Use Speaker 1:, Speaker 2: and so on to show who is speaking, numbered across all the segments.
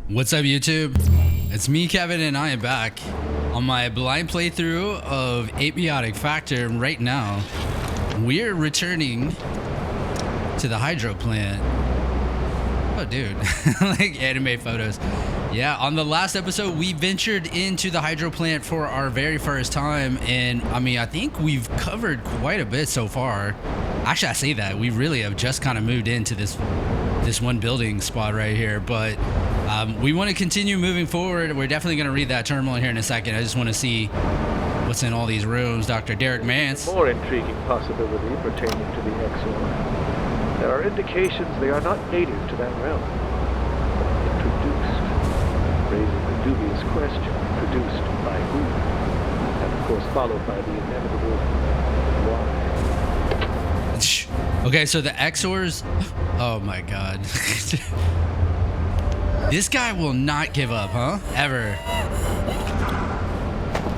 Speaker 1: What's up, YouTube? It's me, Kevin, and I am back on my blind playthrough of Abiotic Factor. Right now, we're returning to the hydro plant. Oh, dude, like anime photos. Yeah, on the last episode, we ventured into the hydro plant for our very first time, and I mean, I think we've covered quite a bit so far. Actually, I say that we really have just kind of moved into this one building spot right here, but we want to continue moving forward. We're definitely going to read that terminal here in a second. I just want to see what's in all these rooms. Dr. Derek Mance.
Speaker 2: More intriguing possibility pertaining to the Exor. There are indications they are not native to that realm, but introduced, raising the dubious question, introduced by who? And of course followed by the inevitable why.
Speaker 1: Okay, so the Exors, oh my god. This guy will not give up, huh? Ever.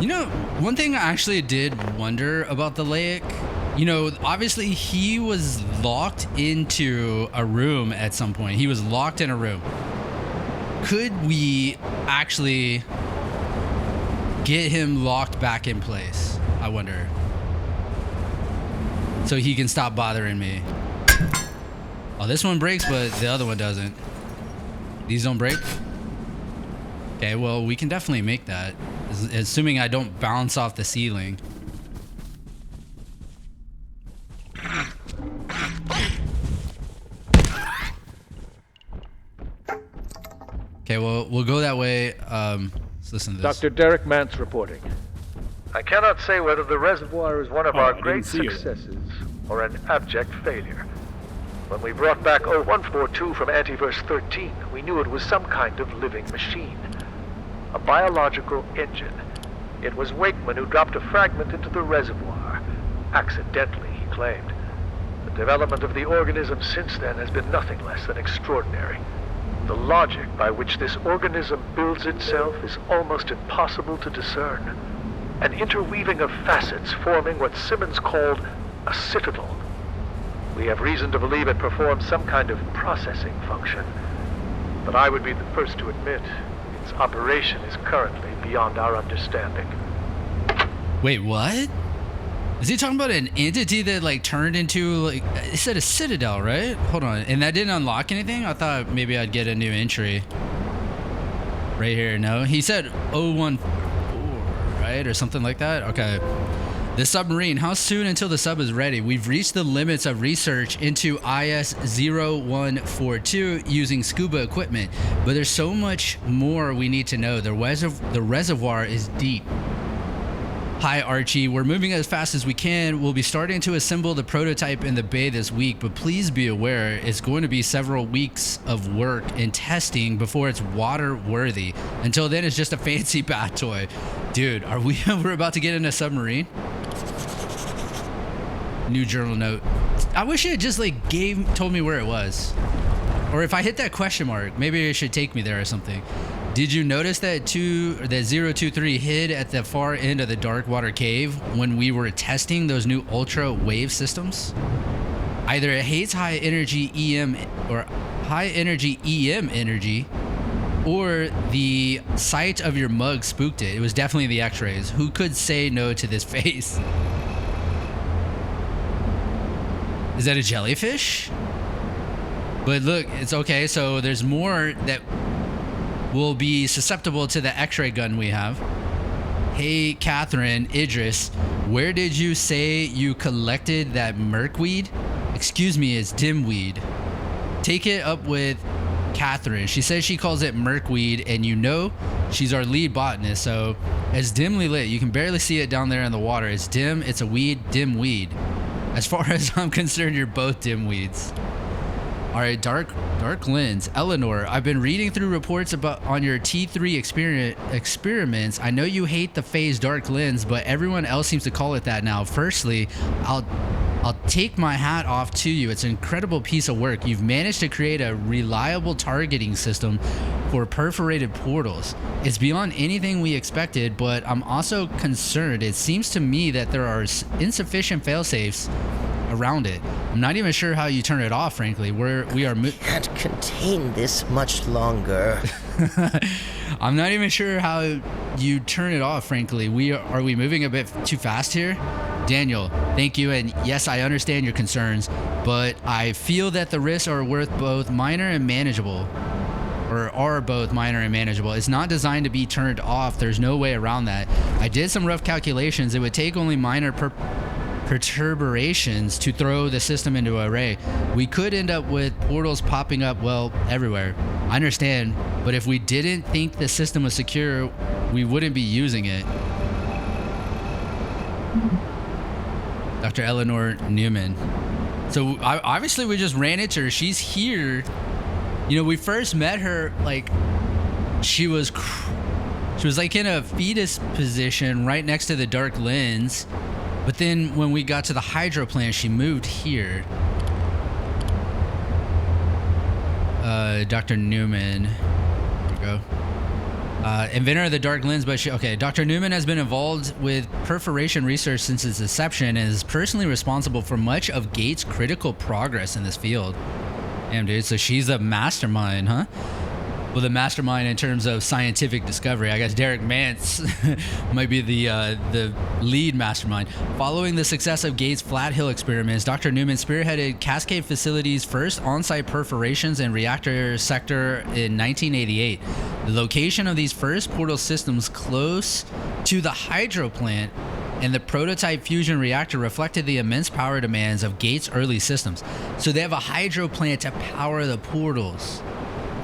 Speaker 1: You know, one thing I actually did wonder about the lake, you know, obviously he was locked into a room at some point. He was locked in a room. Could we actually get him locked back in place? I wonder. So he can stop bothering me. Oh, this one breaks, but the other one doesn't. These don't break? Okay, well, we can definitely make that. Assuming I don't bounce off the ceiling. Okay, well, we'll go that way. Let's listen to this.
Speaker 2: Dr. Derek Mance reporting. I cannot say whether the reservoir is one of our great successes or an abject failure. When we brought back 0142 from Antiverse 13, we knew it was some kind of living machine. A biological engine. It was Wakeman who dropped a fragment into the reservoir. Accidentally, he claimed. The development of the organism since then has been nothing less than extraordinary. The logic by which this organism builds itself is almost impossible to discern. An interweaving of facets forming what Simmons called a citadel. We have reason to believe it performs some kind of processing function, but I would be the first to admit its operation is currently beyond our understanding.
Speaker 1: Wait, what? Is he talking about an entity that like turned into, like, it said a citadel, right? Hold on, and that didn't unlock anything? I thought maybe I'd get a new entry. Right here, no? He said 014, right? Or something like that? Okay. The submarine, how soon until the sub is ready? We've reached the limits of research into IS-0142 using scuba equipment, but there's so much more we need to know. The reservoir is deep. Hi Archie, we're moving as fast as we can. We'll be starting to assemble the prototype in the bay this week, but please be aware it's going to be several weeks of work and testing before it's water worthy. Until then, it's just a fancy bath toy. Dude, are we're about to get in a submarine? New journal note. I wish it just like told me where it was. Or if I hit that question mark, maybe it should take me there or something. Did you notice that 023 hid at the far end of the dark water cave when we were testing those new ultra wave systems? Either it hates high energy EM or high energy EM energy, or the sight of your mug spooked it. It was definitely the x-rays. Who could say no to this face? Is that a jellyfish? But look, it's okay. So there's more that will be susceptible to the x-ray gun we have. Hey, Catherine, Idris, where did you say you collected that merkweed? Excuse me, it's dimweed. Take it up with Catherine. She says she calls it merkweed, and you know she's our lead botanist, so it's dimly lit. You can barely see it down there in the water. It's dim, it's a weed, dim weed. As far as I'm concerned, you're both dim weeds. All right, dark lens. Eleanor, I've been reading through reports on your T3 experiments. I know you hate the phase dark lens, but everyone else seems to call it that now. Firstly, I'll take my hat off to you. It's an incredible piece of work. You've managed to create a reliable targeting system for perforated portals. It's beyond anything we expected, but I'm also concerned. It seems to me that there are insufficient failsafes around it. I'm not even sure how you turn it off, frankly. We are
Speaker 3: can't contain this much longer.
Speaker 1: I'm not even sure how you turn it off, frankly. Are we moving a bit too fast here? Daniel, thank you, and yes, I understand your concerns, but I feel that the risks are both minor and manageable. It's not designed to be turned off. There's no way around that. I did some rough calculations. It would take only minor perturbations to throw the system into array. We could end up with portals popping up, well, everywhere. I understand, but if we didn't think the system was secure, we wouldn't be using it. Dr. Eleanor Newman. So obviously we just ran into her. She's here. You know, we first met her, like, she was like in a fetus position right next to the dark lens. But then when we got to the hydro plant, she moved here. Dr. Newman. There we go. Inventor of the dark lens, but Dr. Newman has been involved with perforation research since its inception and is personally responsible for much of Gates' critical progress in this field. Damn, dude. So she's a mastermind, huh? Well, the mastermind in terms of scientific discovery. I guess Derek Mance might be the lead mastermind. Following the success of Gates' Flat Hill experiments, Dr. Newman spearheaded Cascade Facility's first on-site perforations and reactor sector in 1988. The location of these first portal systems close to the hydro plant and the prototype fusion reactor reflected the immense power demands of Gates' early systems. So they have a hydro plant to power the portals.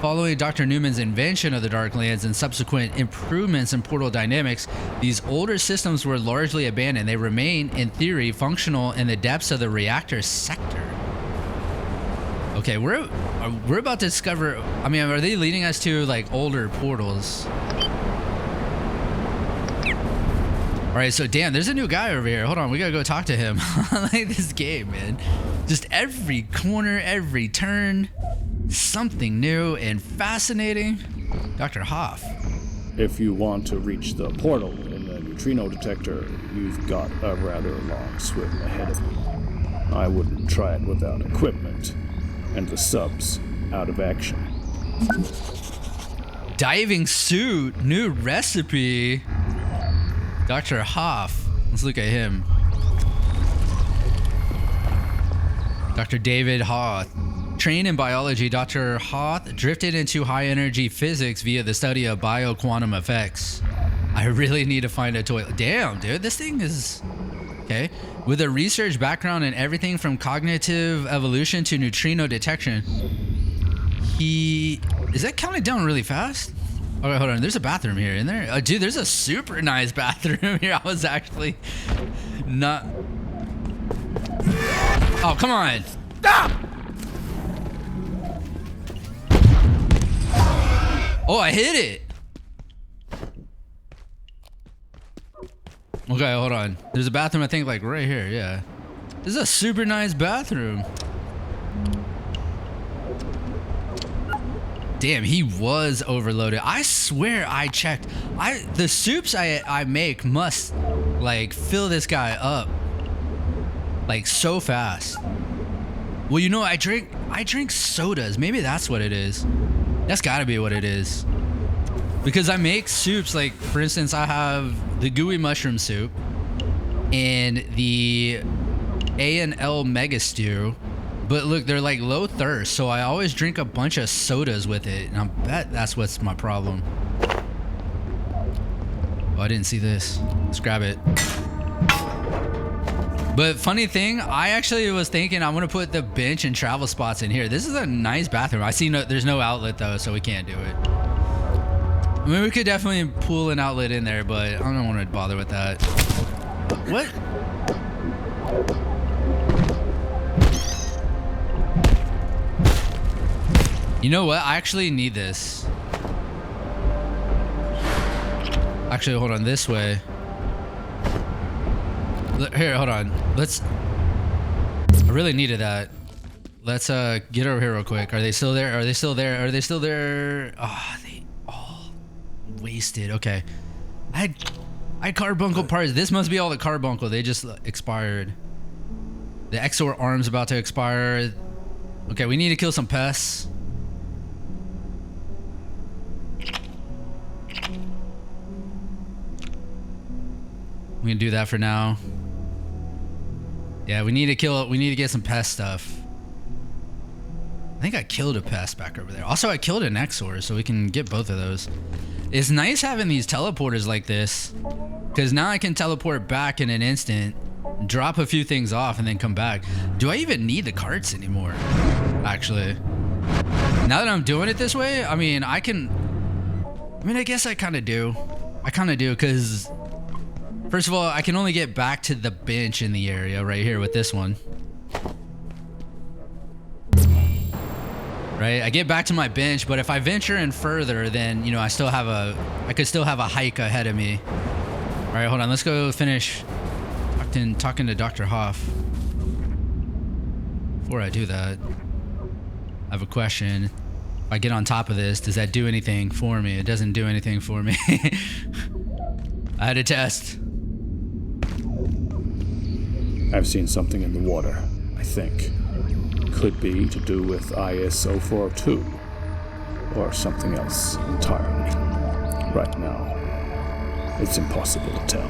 Speaker 1: Following Dr. Newman's invention of the dark lens and subsequent improvements in portal dynamics, these older systems were largely abandoned. They remain, in theory, functional in the depths of the reactor sector. Okay, we're about to discover. I mean, are they leading us to like older portals? All right, so damn, there's a new guy over here. Hold on, we gotta go talk to him. I like this game, man. Just every corner, every turn, something new and fascinating. Dr. Hoff.
Speaker 4: If you want to reach the portal in the neutrino detector, you've got a rather long swim ahead of you. I wouldn't try it without equipment and the subs out of action.
Speaker 1: Diving suit, new recipe. Dr. Hoff. Let's look at him. Dr. David Hoth. Trained in biology, Dr. Hoth drifted into high-energy physics via the study of bioquantum effects. I really need to find a toilet. Damn, dude, this thing is... Okay. With a research background in everything from cognitive evolution to neutrino detection, he... Is that counting down really fast? Okay, hold on. There's a bathroom here, isn't there? Dude, there's a super nice bathroom here. I was actually not... Oh, come on. Stop! Oh, I hit it. Okay, hold on. There's a bathroom, I think, like right here. Yeah. This is a super nice bathroom. Damn, he was overloaded. I swear I checked. The soups I make must like fill this guy up like so fast. Well, you know, I drink sodas. Maybe that's what it is. That's gotta be what it is. Because I make soups, like for instance, I have the gooey mushroom soup and the A&L Mega Stew. But look, they're like low thirst, so I always drink a bunch of sodas with it, and I bet that's what's my problem. Oh, I didn't see this. Let's grab it. But funny thing, I actually was thinking I'm gonna put the bench and travel spots in here. This is a nice bathroom. I see there's no outlet though, so we can't do it. I mean, we could definitely pull an outlet in there, but I don't want to bother with that. What? You know what? I actually need this. Actually, hold on, this way. Here, hold on. I really needed that. Let's get over here real quick. Are they still there? Are they still there? Are they still there? Oh, they all wasted. Okay. I had carbuncle parts. This must be all the carbuncle. They just expired. The Exor arm's about to expire. Okay, we need to kill some pests. We can do that for now. Yeah, we need to get some pest stuff. I think I killed a pest back over there. Also, I killed an Exor, so we can get both of those. It's nice having these teleporters like this, because now I can teleport back in an instant, drop a few things off, and then come back. Do I even need the carts anymore? Actually, now that I'm doing it this way, I mean, I guess I kind of do. Because first of all, I can only get back to the bench in the area right here with this one. Right, I get back to my bench, but if I venture in further, then, you know, I could still have a hike ahead of me. All right, hold on, let's go finish talking to Dr. Hoff. Before I do that, I have a question. If I get on top of this, does that do anything for me? It doesn't do anything for me. I had a test.
Speaker 4: I've seen something in the water, I think. Could be to do with IS-042, or something else entirely. Right now, it's impossible to tell.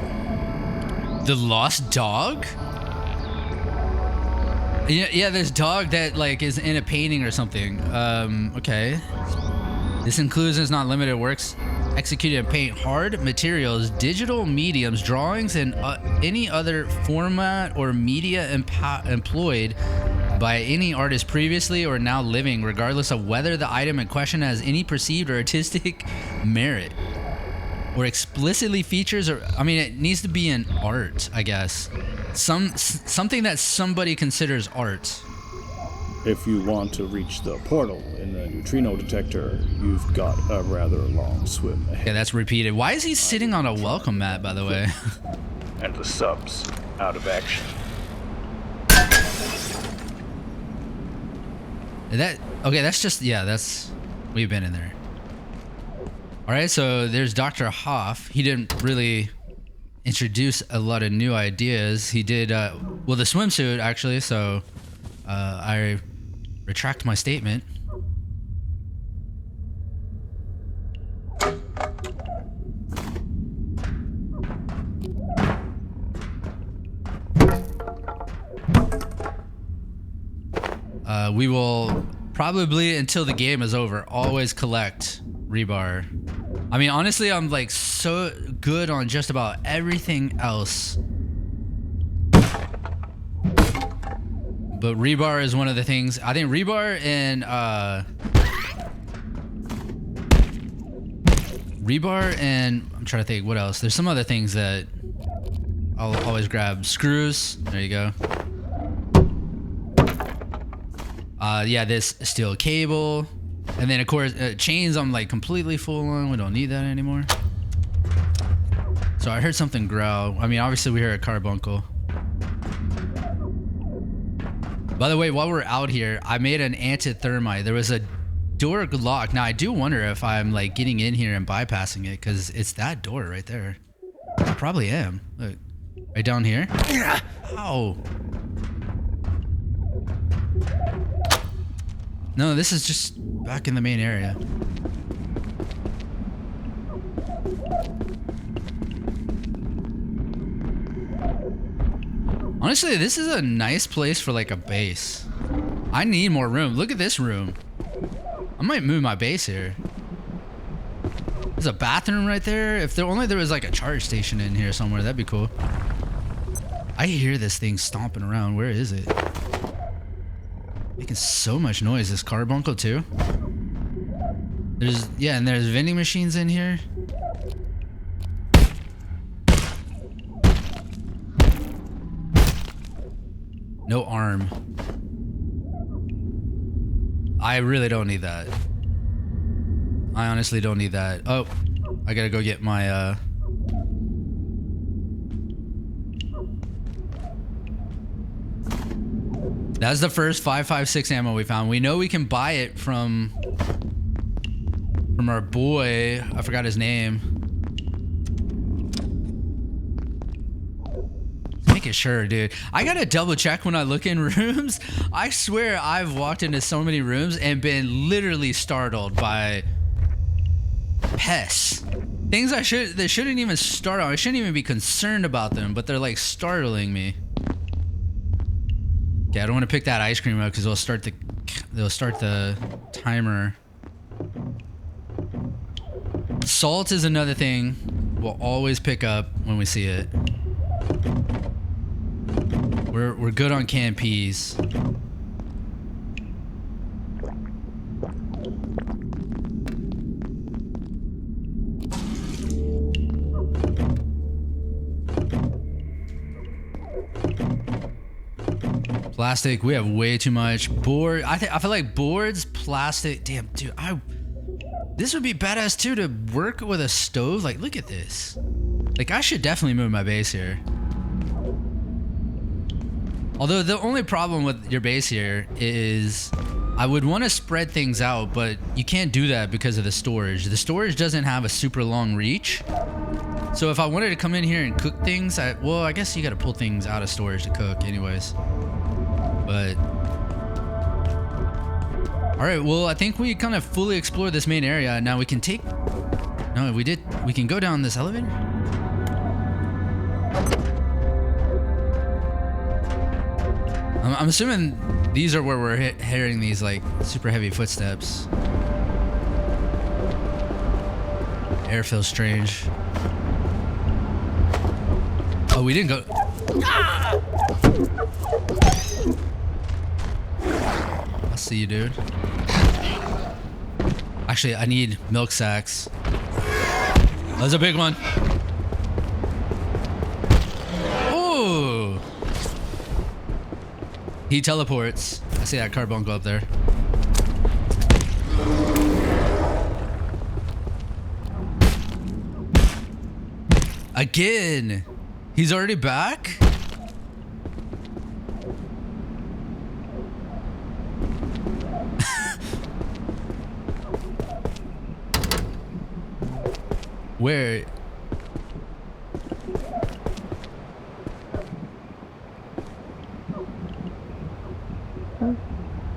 Speaker 1: The lost dog? Yeah, this dog that like is in a painting or something. Okay. This includes and is not limited works executed in paint, hard materials, digital mediums, drawings, and any other format or media employed by any artist previously or now living, regardless of whether the item in question has any perceived or artistic merit, or explicitly features, or I mean, it needs to be an art, I guess. Something that somebody considers art.
Speaker 4: If you want to reach the portal in the neutrino detector, you've got a rather long swim ahead.
Speaker 1: Okay, that's repeated. Why is he sitting on a welcome mat, by the way?
Speaker 4: And the sub's out of action.
Speaker 1: We've been in there. All right, so there's Dr. Hoff. He didn't really introduce a lot of new ideas. He did, the swimsuit actually, so I retract my statement. We will probably, until the game is over, always collect rebar. I mean, honestly, I'm like so good on just about everything else. But rebar is one of the things. I think rebar and I'm trying to think what else. There's some other things that I'll always grab. Screws. There you go. Yeah, this steel cable. And then, of course, chains I'm like completely full on. We don't need that anymore. So I heard something growl. I mean, obviously we heard a carbuncle. By the way, while we're out here, I made an antithermite. There was a door lock. Now, I do wonder if I'm like getting in here and bypassing it, because it's that door right there. I probably am. Look, right down here. Ow. No, this is just back in the main area. Honestly, this is a nice place for like a base. I need more room. Look at this room. I might move my base here. There's a bathroom right there. If there only there was like a charge station in here somewhere, that'd be cool. I hear this thing stomping around. Where is it? Making so much noise. This carbuncle too. And there's vending machines in here. No arm. I really don't need that. I honestly don't need that. Oh, I gotta go get my That's the first 5.56 ammo we found. We know we can buy it from our boy. I forgot his name. making sure, dude. I gotta double check when I look in rooms. I swear I've walked into so many rooms and been literally startled by pests. Things that shouldn't even startle. I shouldn't even be concerned about them, but they're like startling me. Okay, I don't want to pick that ice cream up because they'll start the timer. Salt is another thing we'll always pick up when we see it. We're good on canned peas. Plastic, we have way too much. Board, I feel like boards, plastic. Damn, dude, this would be badass too to work with a stove. Like, look at this. Like, I should definitely move my base here. Although the only problem with your base here is I would want to spread things out, but you can't do that because of the storage. The storage doesn't have a super long reach. So if I wanted to come in here and cook things, well, I guess you got to pull things out of storage to cook anyways. But all right, well, I think we kind of fully explored this main area. Now we can take, no, we can go down this elevator. I'm assuming these are where we're hearing these like super heavy footsteps. Air feels strange. Oh, we didn't go. Ah! I see you, dude. Actually, I need milk sacks. That's a big one. Ooh. He teleports. I see that carbon go up there. Again. He's already back? Where?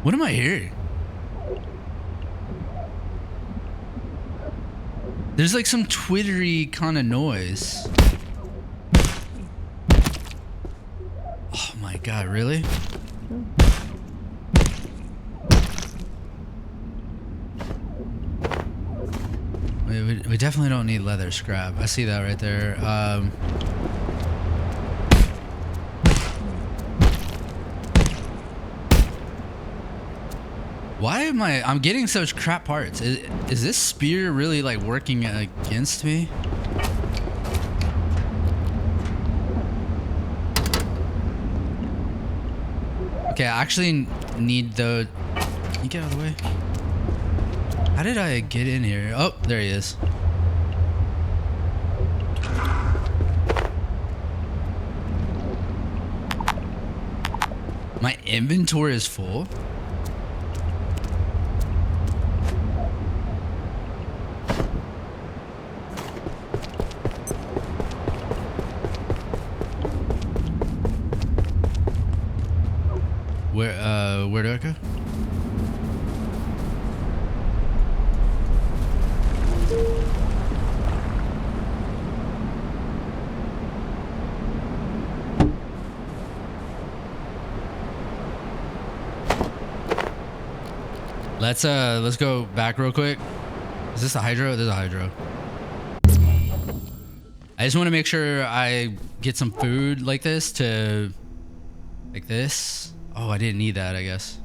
Speaker 1: What am I hearing? There's like some twittery kind of noise. Oh my god, really? We definitely don't need leather scrap. I see that right there. Why am I'm getting such crap parts? Is this spear really like working against me? Okay, I actually need the... Can you get out of the way? How did I get in here? Oh, there he is. My inventory is full? Where do I go? Let's go back real quick. Is this a hydro? There's a hydro. I just want to make sure I get some food like this to... Like this. Oh, I didn't need that, I guess.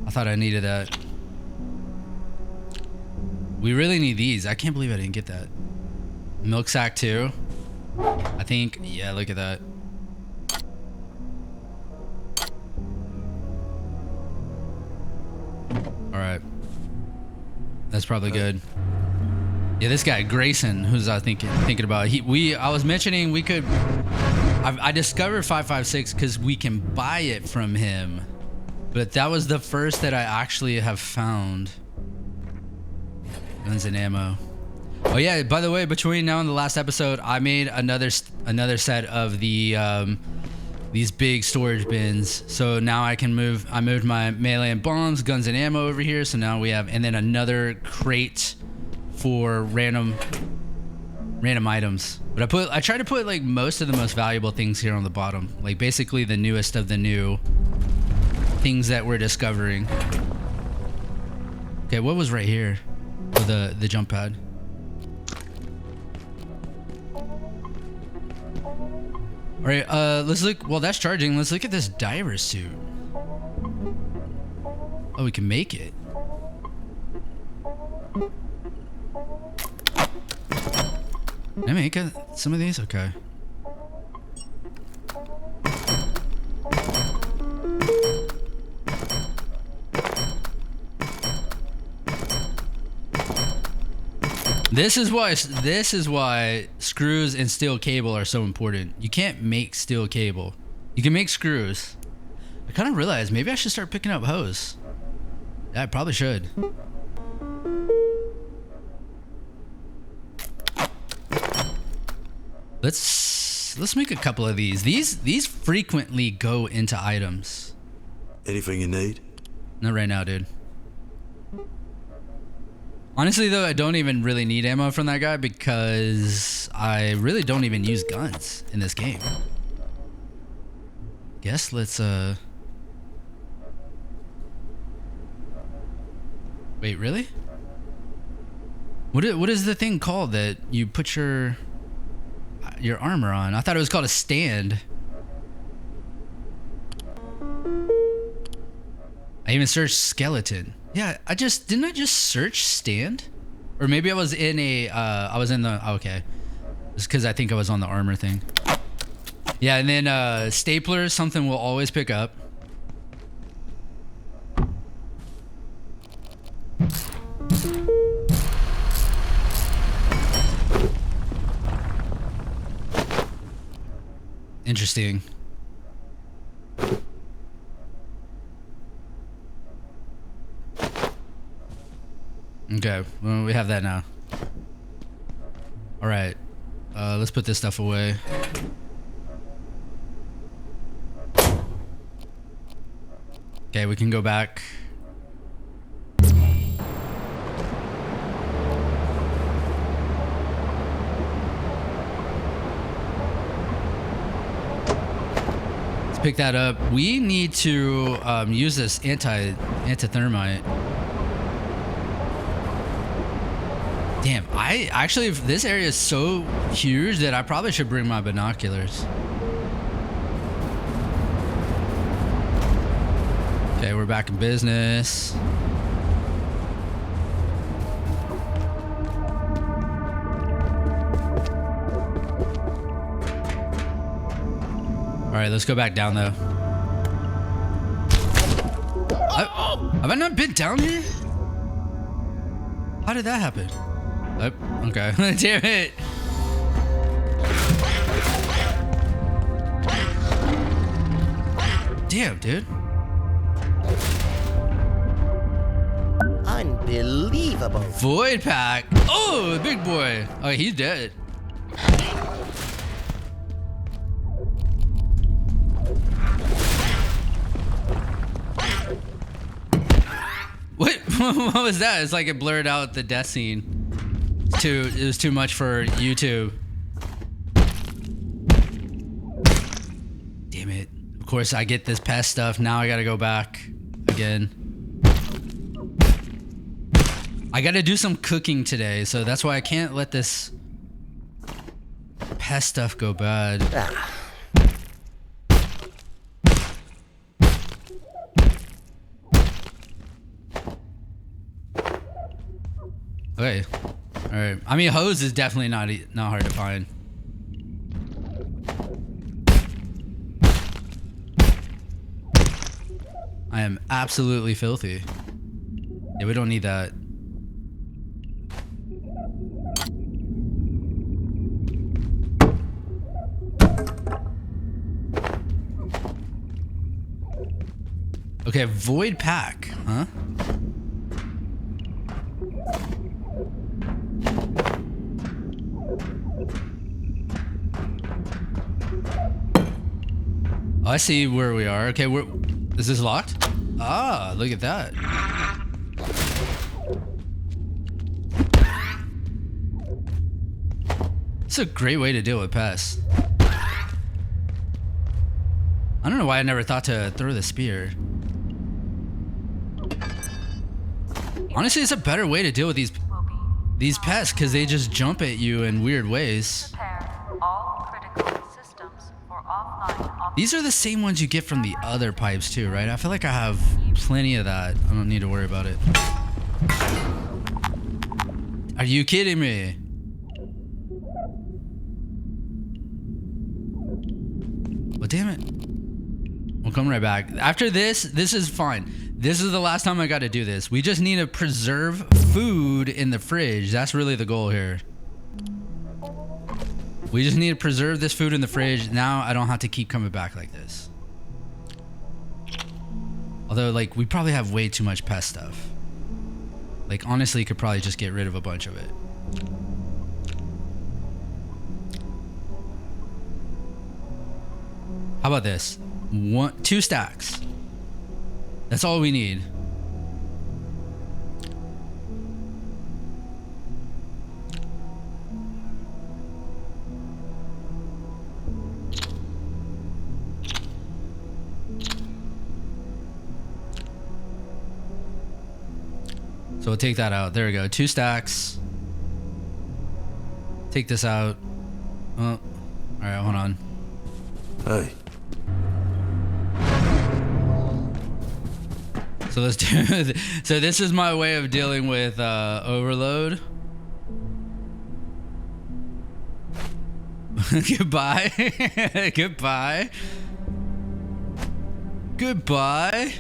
Speaker 1: I thought I needed that. We really need these. I can't believe I didn't get that. Milk sack too. I think, yeah, look at that. All right. That's probably good. Yeah, this guy Grayson, who's I thinking about. I was mentioning we could. I discovered 556 because we can buy it from him, but that was the first that I actually have found. Guns and ammo. Oh yeah, by the way, between now and the last episode, I made another set of the these big storage bins. So now I can move. I moved my melee and bombs, guns and ammo over here. So now we have, and then another crate for random items. But I try to put like most of the most valuable things here on the bottom, like basically the newest of the new things that we're discovering. Okay, what was right here? Oh, the jump pad. All right, let's look. Well, that's charging. Let's look at this diver suit. Oh, we can make it. Can I make some of these? Okay. This is why screws and steel cable are so important. You can't make steel cable. You can make screws. I kind of realized maybe I should start picking up hose. Yeah, I probably should. Let's make a couple of these. These frequently go into items.
Speaker 5: Anything you need?
Speaker 1: Not right now, dude. Honestly, though, I don't even really need ammo from that guy because I really don't even use guns in this game. Guess let's wait, really? What is the thing called that you put your armor on? I thought it was called a stand. I even searched skeleton. Yeah, didn't I just search stand? Or maybe I was in a okay. Just because I think I was on the armor thing. Yeah, and then staplers, something we'll always pick up. Interesting. Okay, well, we have that now. All right, let's put this stuff away. Okay, we can go back. Let's pick that up. We need to use this anti-thermite. Damn, I actually, this area is so huge that I probably should bring my binoculars. Okay, we're back in business. All right, let's go back down though. Have I not been down here? How did that happen? Oh, okay. Damn it. Damn, dude.
Speaker 3: Unbelievable.
Speaker 1: Void pack. Oh, big boy. Oh, he's dead. What? What was that? It's like it blurred out the death scene. It was too much for YouTube. Damn it. Of course, I get this pest stuff. Now I gotta go back again. I gotta do some cooking today, so that's why I can't let this pest stuff go bad. Okay. All right. I mean, hose is definitely not hard to find. I am absolutely filthy. Yeah, we don't need that. Okay, void pack, huh? I see where we are. Okay, is this locked? Ah, look at that. It's a great way to deal with pests. I don't know why I never thought to throw the spear. Honestly, it's a better way to deal with these pests because they just jump at you in weird ways. These are the same ones you get from the other pipes too, right? I feel like I have plenty of that. I don't need to worry about it. Are you kidding me? Well, damn it. We'll come right back. After this is fine. This is the last time I got to do this. We just need to preserve food in the fridge. That's really the goal here. We just need to preserve this food in the fridge. Now I don't have to keep coming back like this. Although, like, we probably have way too much pest stuff. Like, honestly, could probably just get rid of a bunch of it. How about this? 2 stacks. That's all we need. So we'll take that out. There we go. 2 stacks. Take this out. Oh, all right, hold on.
Speaker 5: Hey.
Speaker 1: So let's do. So this is my way of dealing with overload. Goodbye. Goodbye. Goodbye.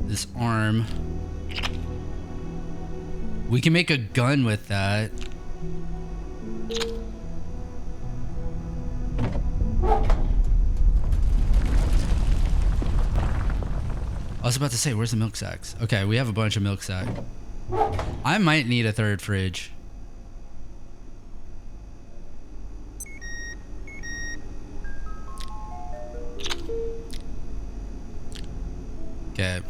Speaker 1: This arm. We can make a gun with that. I was about to say, where's the milk sacks? Okay, we have a bunch of milk sack. I might need a 3rd fridge. Okay.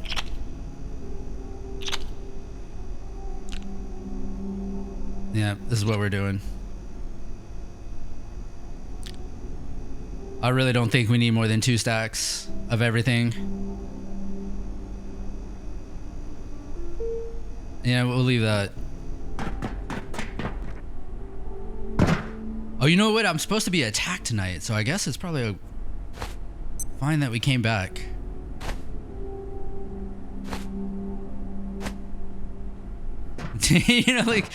Speaker 1: Yeah, this is what we're doing. I really don't think we need more than 2 stacks of everything. Yeah, we'll leave that. Oh, you know what? I'm supposed to be attacked tonight, so I guess it's probably fine that we came back. You know, like,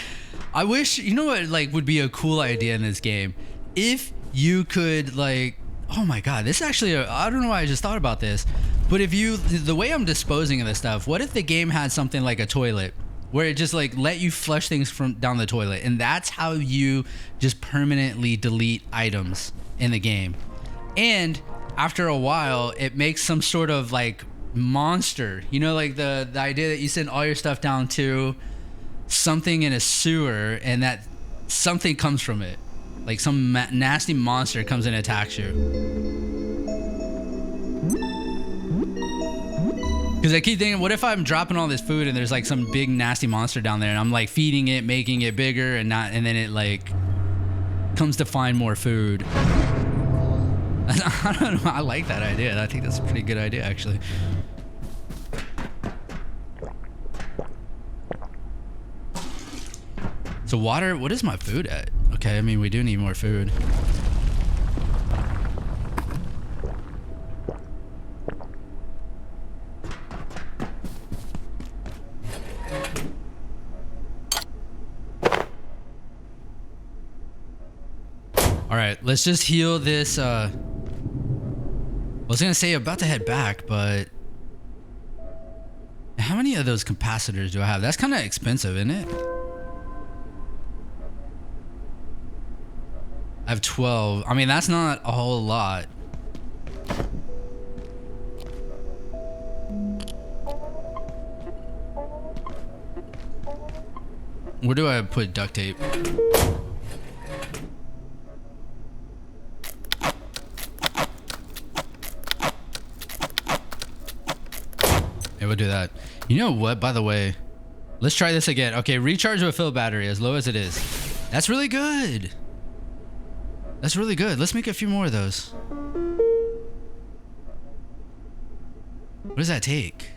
Speaker 1: I wish, you know what, like, would be a cool idea in this game? If you could, like, oh my god, this is actually, I don't know why I just thought about this, but if you, the way I'm disposing of this stuff, what if the game had something like a toilet? Where it just like let you flush things from down the toilet, and that's how you just permanently delete items in the game. And after a while, it makes some sort of like monster. You know, like the idea that you send all your stuff down to something in a sewer, and that something comes from it, like some nasty monster comes and attacks you. Because I keep thinking, what if I'm dropping all this food and there's like some big nasty monster down there, and I'm like feeding it, making it bigger, and then it like comes to find more food. I don't know. I like that idea. I think that's a pretty good idea, actually. So water, what is my food at? Okay, I mean, we do need more food. All right, let's just heal this. I was gonna say about to head back, but how many of those capacitors do I have? That's kind of expensive, isn't it? I have 12. I mean, that's not a whole lot. Where do I put duct tape? Yeah, we'll do that. You know what, by the way? Let's try this again. Okay, recharge with fill battery as low as it is. That's really good. That's really good. Let's make a few more of those. What does that take?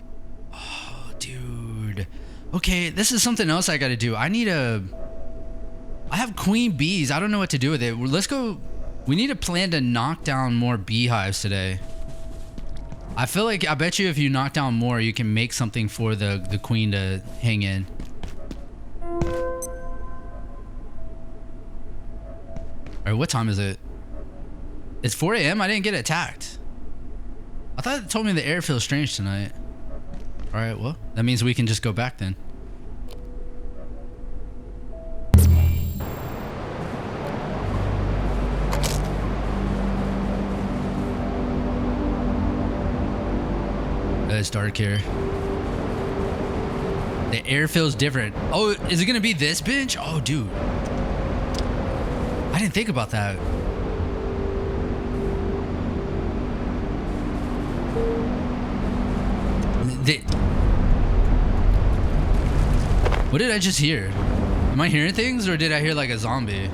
Speaker 1: Oh, dude. Okay, this is something else I gotta do. I have queen bees. I don't know what to do with it. Let's go. We need a plan to knock down more beehives today. I feel like, I bet you if you knock down more, you can make something for the queen to hang in. Alright, what time is it? It's 4 a.m. I didn't get attacked. I thought it told me the air feels strange tonight. Alright, well, that means we can just go back then. It's dark here. The air feels different. Oh, is it gonna be this bench? Oh, dude. I didn't think about that. What did I just hear? Am I hearing things or did I hear like a zombie?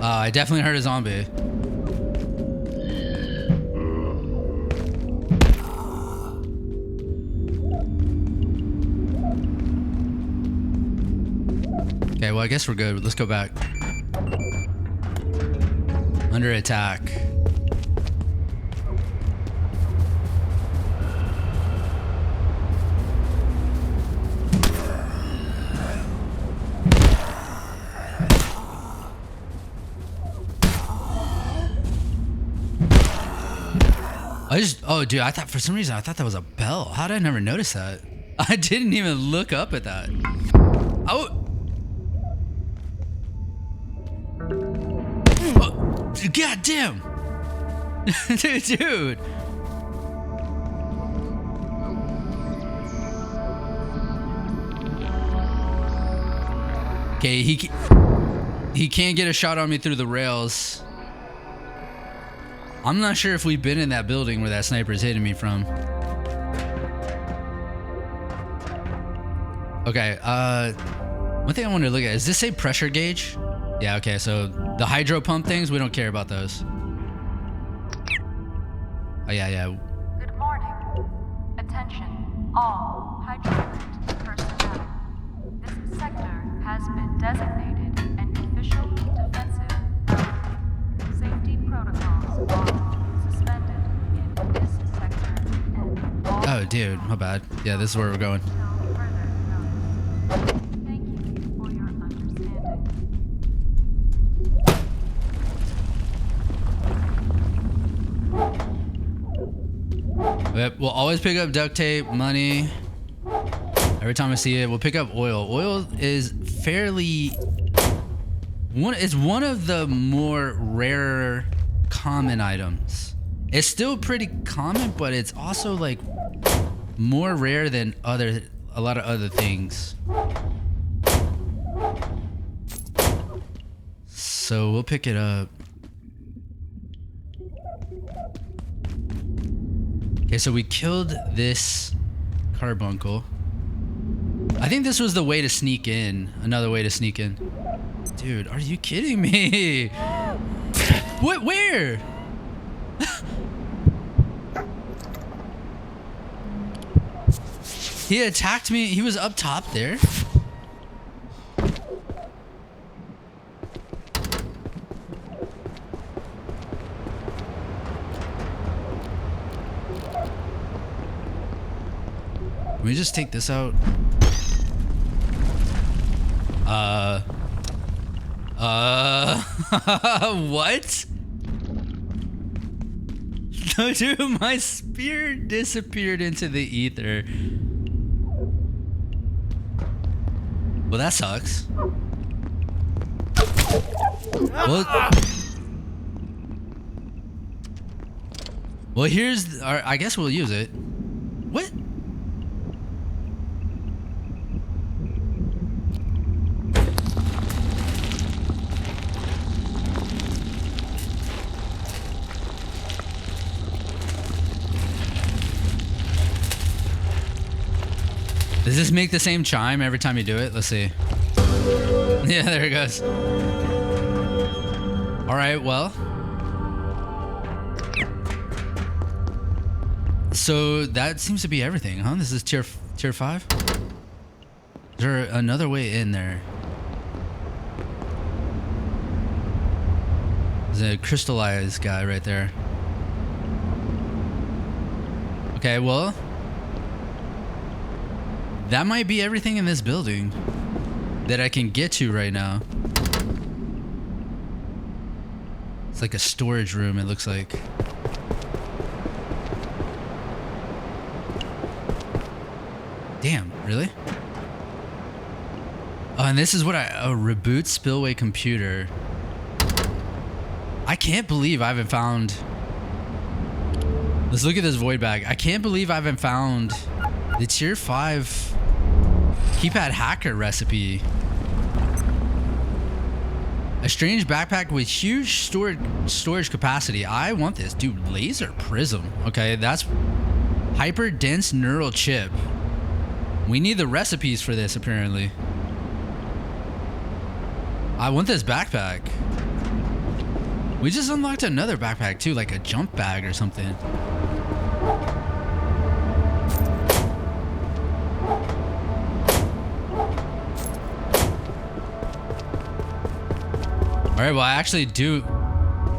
Speaker 1: I definitely heard a zombie. Okay, well, I guess we're good. Let's go back. Under attack. Oh, dude, I thought for some reason, I thought that was a bell. How did I never notice that? I didn't even look up at that. Oh. God damn. Dude. Okay, he can't get a shot on me through the rails. I'm not sure if we've been in that building where that sniper's hitting me from. Okay, one thing I wanted to look at, does this say pressure gauge? Yeah, okay, so the hydro pump things, we don't care about those. Oh, yeah.
Speaker 6: Good morning. Attention, all hydroelectric personnel. This sector has been designated an official defensive zone. Safety protocols are suspended in this sector and all.
Speaker 1: Oh, dude, my bad. Yeah, this is where we're going.
Speaker 6: Thank you for your understanding.
Speaker 1: Yep, we'll always pick up duct tape, money. Every time I see it, we'll pick up oil. Oil is fairly it's one of the more rare common items. It's still pretty common, but it's also like more rare than a lot of other things. So we'll pick it up. Okay, so we killed this carbuncle. I think this was the way to sneak in. Another way to sneak in. Dude, are you kidding me? What? Where? He attacked me. He was up top there. Can we just take this out? What? No, dude, my spear disappeared into the ether. Well, that sucks. Well, here's our, I guess we'll use it. What? Does this make the same chime every time you do it? Let's see. Yeah, there it goes. All right, well. So that seems to be everything, huh? This is tier 5? Is there another way in there? There's a crystallized guy right there. Okay, well, that might be everything in this building that I can get to right now. It's like a storage room, it looks like. Damn, really? Oh, and this is what a reboot spillway computer. I can't believe I haven't found... Let's look at this void bag. I can't believe I haven't found the tier 5 keypad hacker recipe. A strange backpack with huge storage capacity. I want this. Dude, laser prism. Okay, that's hyper dense neural chip. We need the recipes for this, apparently. I want this backpack. We just unlocked another backpack too, like a jump bag or something. All right, well, I actually do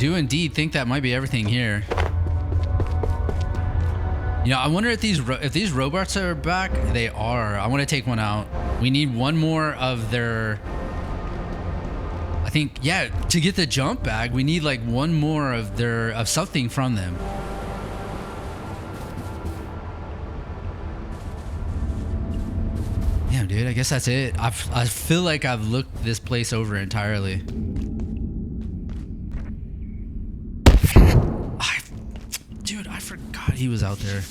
Speaker 1: indeed think that might be everything here. You know, I wonder if these robots are back. They are. I want to take one out. We need one more of their... I think, yeah, to get the jump bag, we need like one more of something from them. Damn, dude, I guess that's it. I feel like I've looked this place over entirely. Dude, I forgot he was out there.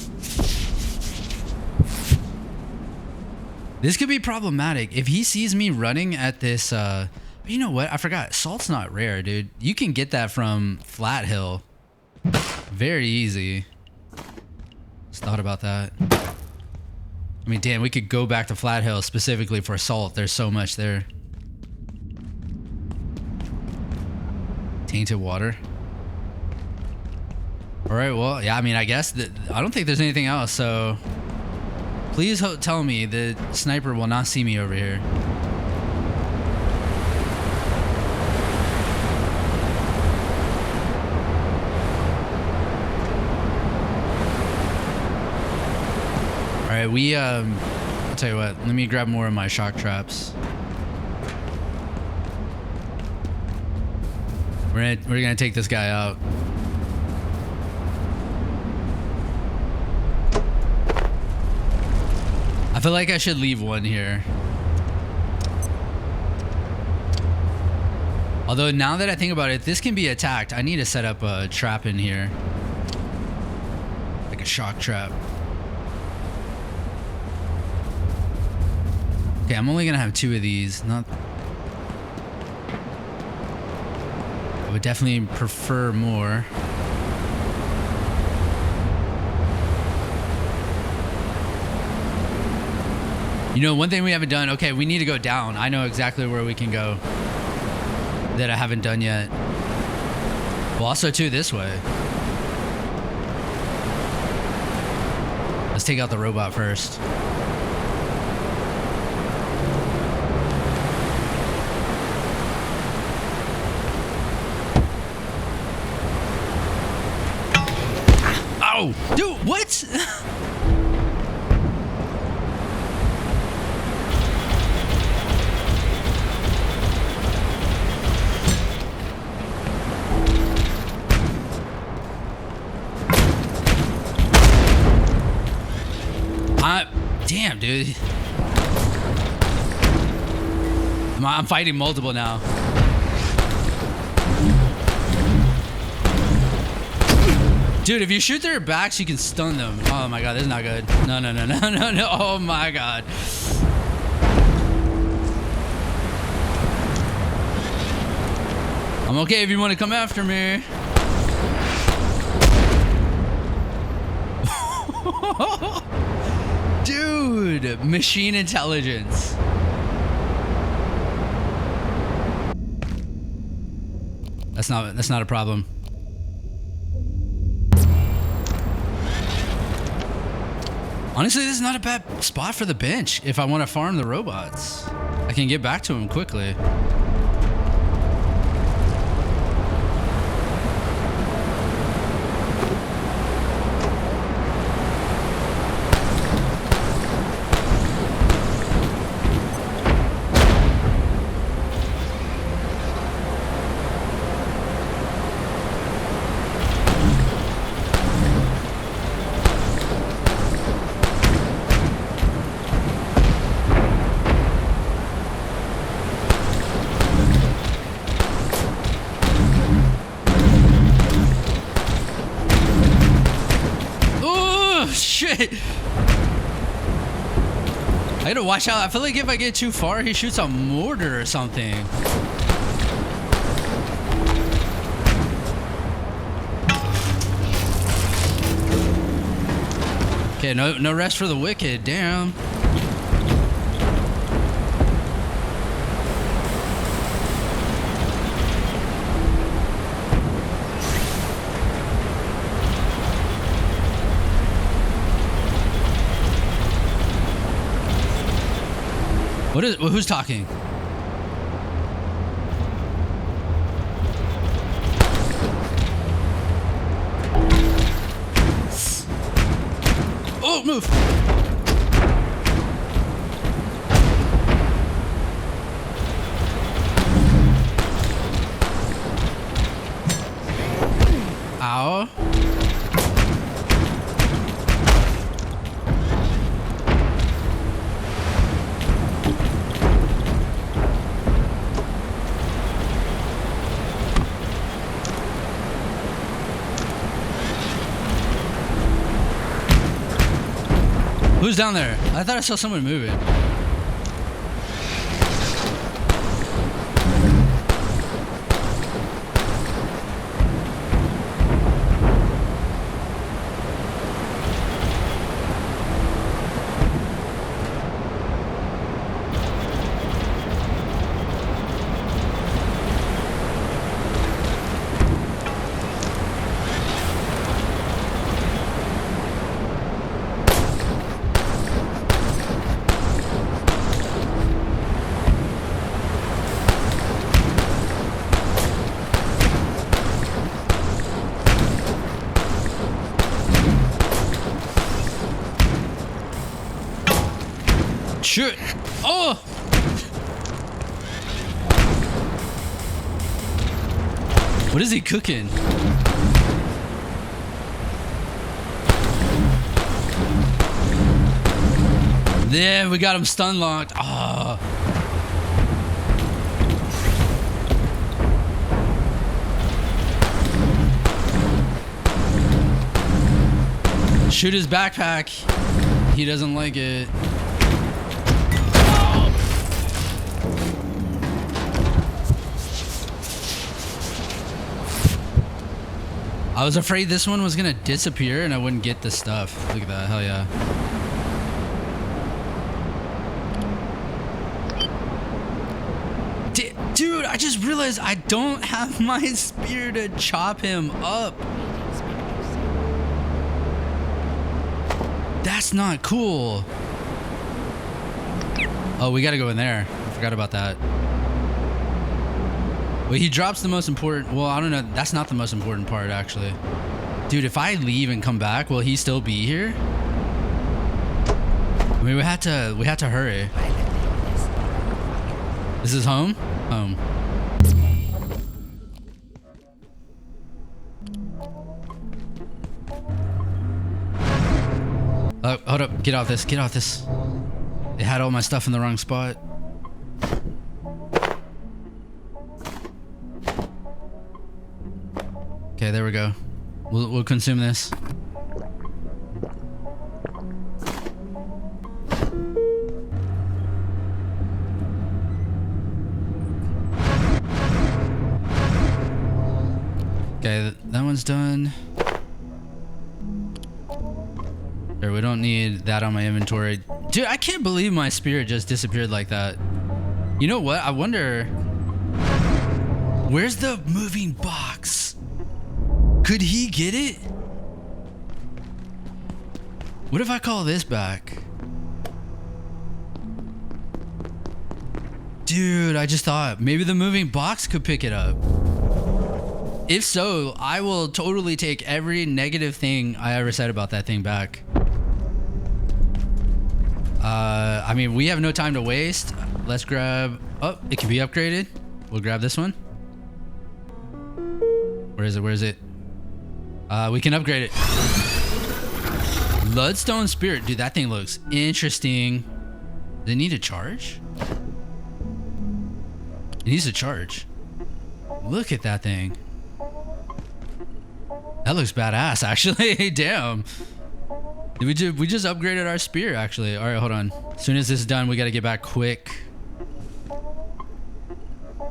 Speaker 1: This could be problematic. If he sees me running at this, you know what? I forgot. Salt's not rare, dude. You can get that from Flat Hill. Very easy. Just thought about that. I mean, damn, we could go back to Flat Hill specifically for salt. There's so much there. Tainted water. All right, well, yeah, I mean, I guess that I don't think there's anything else, so please tell me the sniper will not see me over here. All right, I'll tell you what, let me grab more of my shock traps. We're gonna take this guy out. I feel like I should leave one here. Although now that I think about it, this can be attacked. I need to set up a trap in here. Like a shock trap. Okay, I'm only gonna have 2 of these. I would definitely prefer more. You know, one thing we haven't done, okay, we need to go down. I know exactly where we can go that I haven't done yet. Well, also too, this way. Let's take out the robot first. Ow! Dude, what? Damn, dude. I'm fighting multiple now. Dude, if you shoot their backs, you can stun them. Oh my god, this is not good. No. Oh my god. I'm okay if you want to come after me. Dude. Dude, machine intelligence. That's not a problem. Honestly, this is not a bad spot for the bench if I want to farm the robots. I can get back to them quickly. Shit! I gotta watch out. I feel like if I get too far, he shoots a mortar or something. Okay, no rest for the wicked. Damn. Who's talking? Oh, move! Ow. Who's down there? I thought I saw someone moving. Shoot! Oh! What is he cooking? There, we got him stun locked. Oh. Shoot his backpack. He doesn't like it. I was afraid this one was gonna disappear and I wouldn't get the stuff. Look at that, hell yeah. Dude, I just realized I don't have my spear to chop him up. That's not cool. Oh, we gotta go in there. I forgot about that. Well, he drops the most important. Well, I don't know. That's not the most important part, actually. Dude, if I leave and come back, will he still be here? I mean, we had to hurry. This is home? Home. Oh, hold up. Get off this. Get off this. They had all my stuff in the wrong spot. Okay, there we go. We'll consume this. Okay, that one's done. There, we don't need that on my inventory. Dude, I can't believe my spirit just disappeared like that. You know what? I wonder... Where's the moving box? Could he get it? What if I call this back? Dude, I just thought maybe the moving box could pick it up. If so, I will totally take every negative thing I ever said about that thing back. I mean, we have no time to waste. Let's grab... Oh, it can be upgraded. We'll grab this one. Where is it? Where is it? We can upgrade it. Bloodstone Spirit. Dude, that thing looks interesting. Does it need to charge? It needs to charge. Look at that thing. That looks badass, actually. Damn. We just upgraded our spear, actually. All right, hold on. As soon as this is done, we got to get back quick.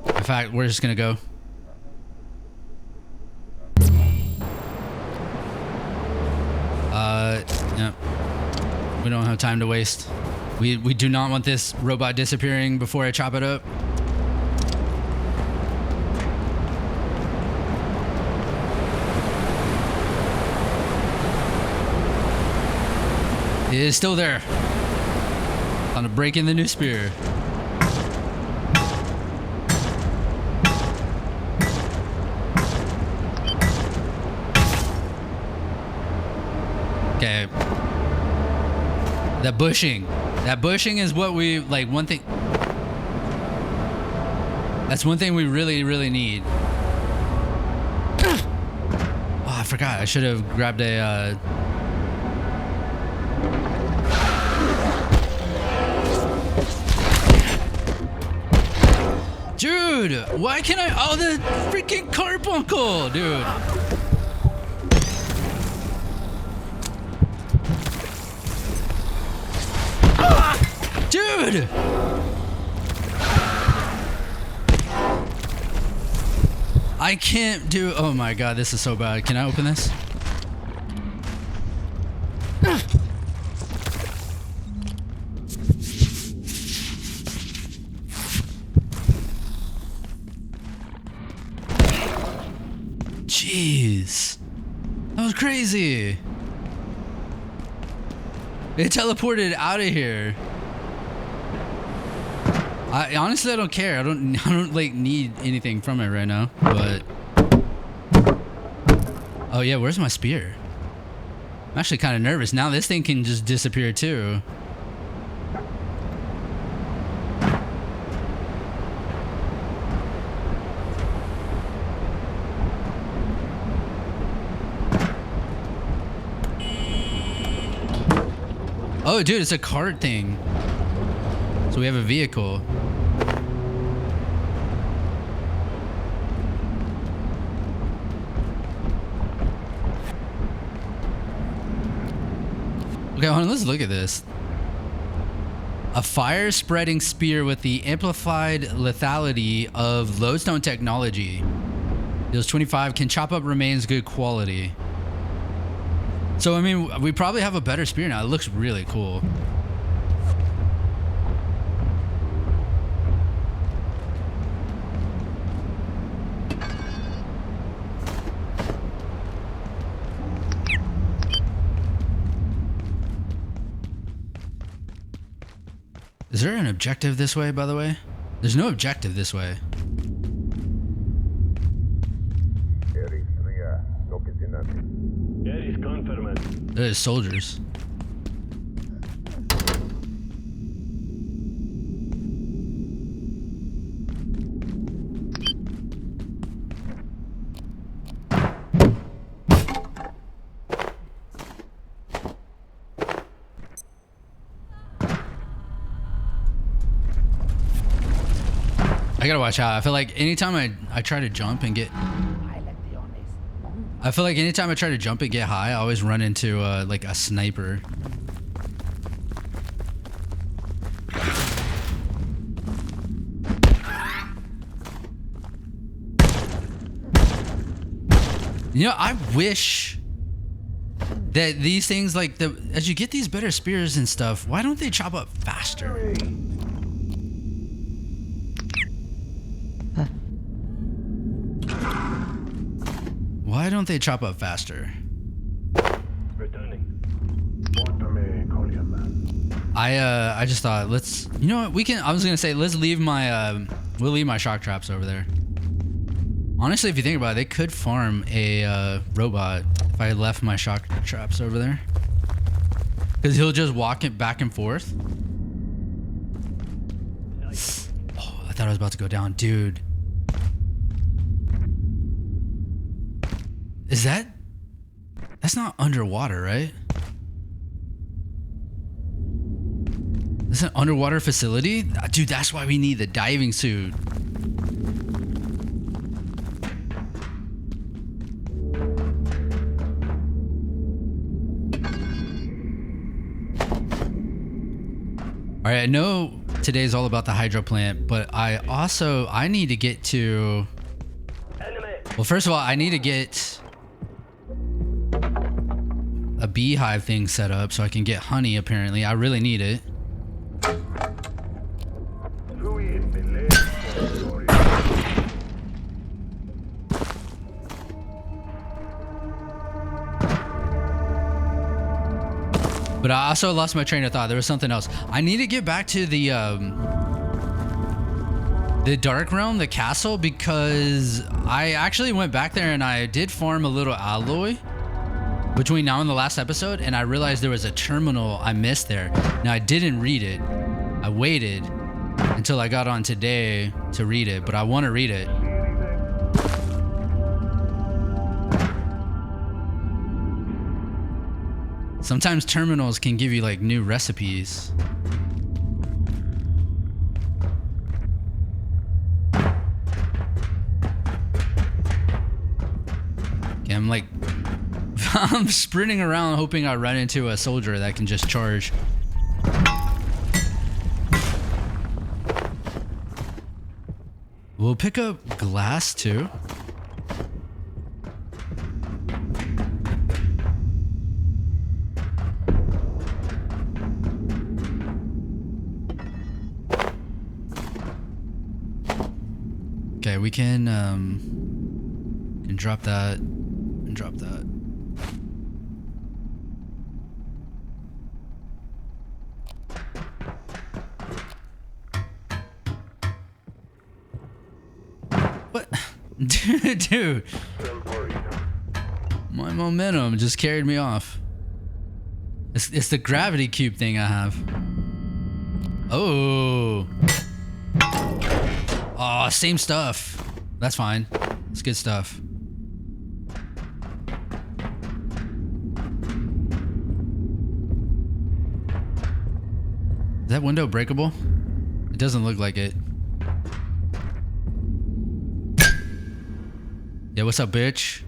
Speaker 1: In fact, we're just going to go. Yeah. We don't have time to waste. We do not want this robot disappearing before I chop it up. It is still there. On to break in the new spear. Okay. That bushing. That bushing is what we, like, one thing. That's one thing we really, really need. Oh, I forgot. I should have grabbed a, Dude, why can't I? Oh, the freaking carbuncle, dude. Dude! I can't do... Oh my god, this is so bad. Can I open this? Jeez. That was crazy. It teleported out of here. I honestly don't care. I don't like need anything from it right now. But oh yeah, where's my spear? I'm actually kind of nervous now. This thing can just disappear too. Oh, dude, it's a cart thing. So we have a vehicle. Okay, hold on, let's look at this. A fire-spreading spear with the amplified lethality of lodestone technology. Deals 25, can chop up remains, good quality. So, I mean, we probably have a better spear now. It looks really cool. Is there an objective this way, by the way? There's no objective this way. There's soldiers. I gotta watch out. I feel like anytime I try to jump and get... I feel like anytime I try to jump and get high, I always run into like a sniper. You know, I wish that these things, like, as you get these better spears and stuff, why don't they chop up faster? Why don't they chop up faster? I just thought, let's, you know what, I was gonna say, let's leave my, we'll leave my shock traps over there. Honestly, if you think about it, they could farm a robot if I left my shock traps over there. Because he'll just walk it back and forth. Oh, I thought I was about to go down. Dude. Is that... That's not underwater, right? Is it an underwater facility? Dude, that's why we need the diving suit. All right, I know today's all about the hydro plant, but I need to get to... Well, first of all, I need to get a beehive thing set up so I can get honey, apparently. I really need it. But I also lost my train of thought. There was something else. I need to get back to the Dark Realm, the castle, because I actually went back there and I did farm a little alloy between now and the last episode, and I realized there was a terminal I missed there. Now, I didn't read it. I waited until I got on today to read it, but I want to read it. Sometimes terminals can give you like new recipes. Okay, I'm sprinting around hoping I run into a soldier that can just charge. We'll pick up glass too. Okay, we can drop that and drop that. What? Dude. My momentum just carried me off. It's the gravity cube thing I have. Oh. Oh, same stuff. That's fine. It's good stuff. Is that window breakable? It doesn't look like it. Yeah, what's up, bitch?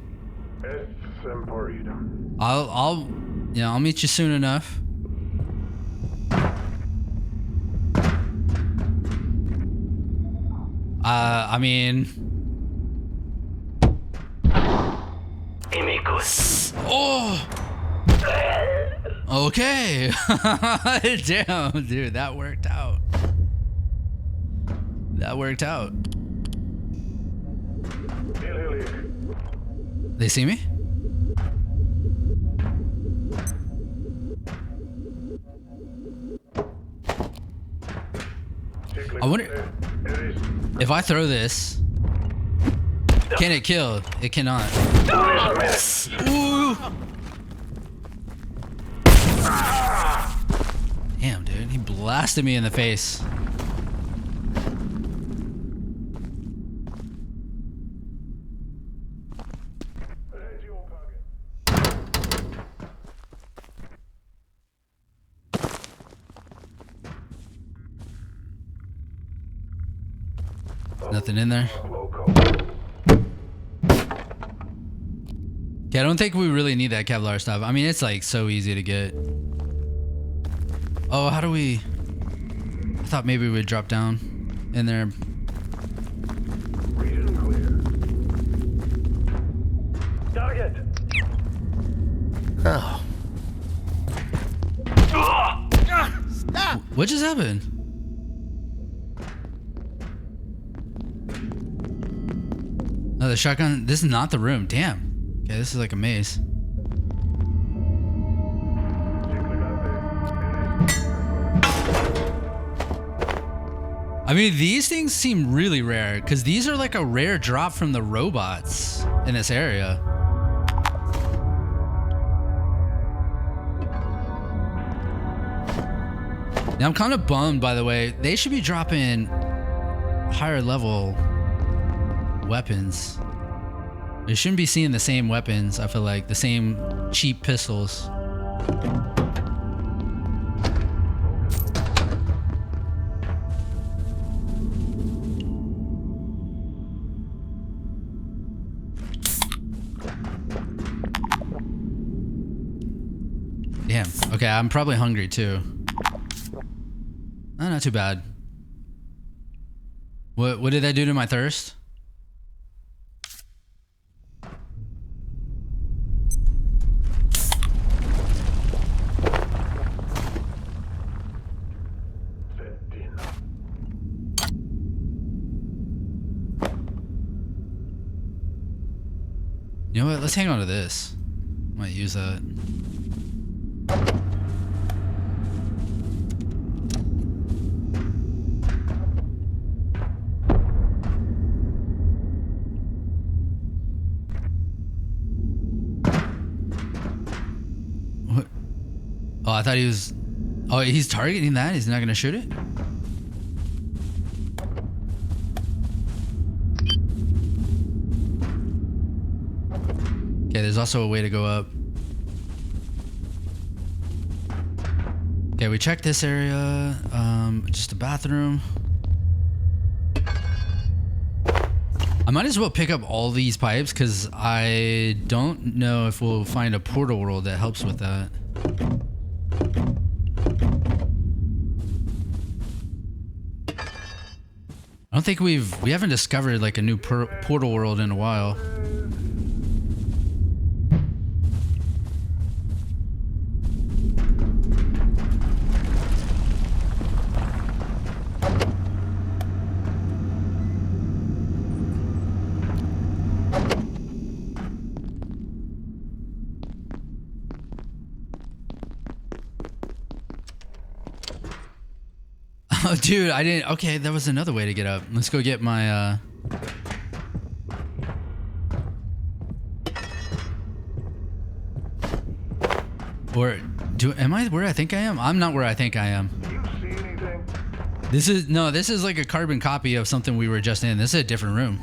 Speaker 1: I'll meet you soon enough. I mean... Oh! Okay! Damn, dude, that worked out. That worked out. They see me? I wonder... If I throw this, can it kill? It cannot. Ooh. Damn, dude. He blasted me in the face. Nothing in there. Okay, I don't think we really need that Kevlar stuff. I mean, it's like so easy to get. Oh, how do we... I thought maybe we'd drop down in there.
Speaker 2: Target.
Speaker 3: Oh,
Speaker 1: What just happened? Oh, the shotgun. This is not the room. Damn. Okay, this is like a maze. I mean, these things seem really rare because these are like a rare drop from the robots in this area. Now, I'm kind of bummed, by the way. They should be dropping higher level weapons. They shouldn't be seeing the same weapons, I feel like. The same cheap pistols. Damn. Okay, I'm probably hungry too. Oh, not too bad. What did that do to my thirst? You know what? Let's hang on to this. Might use that. What? Oh, I thought he was... Oh, he's targeting that? He's not gonna shoot it? Okay, there's also a way to go up. Okay, we checked this area. Just a bathroom. I might as well pick up all these pipes because I don't know if we'll find a portal world that helps with that. I don't think we haven't discovered like a new portal world in a while. Oh, dude, I didn't... Okay, that was another way to get up. Let's go get my, Or... Am I where I think I am? I'm not where I think I am.
Speaker 2: You see anything?
Speaker 1: This is... No, this is like a carbon copy of something we were just in. This is a different room.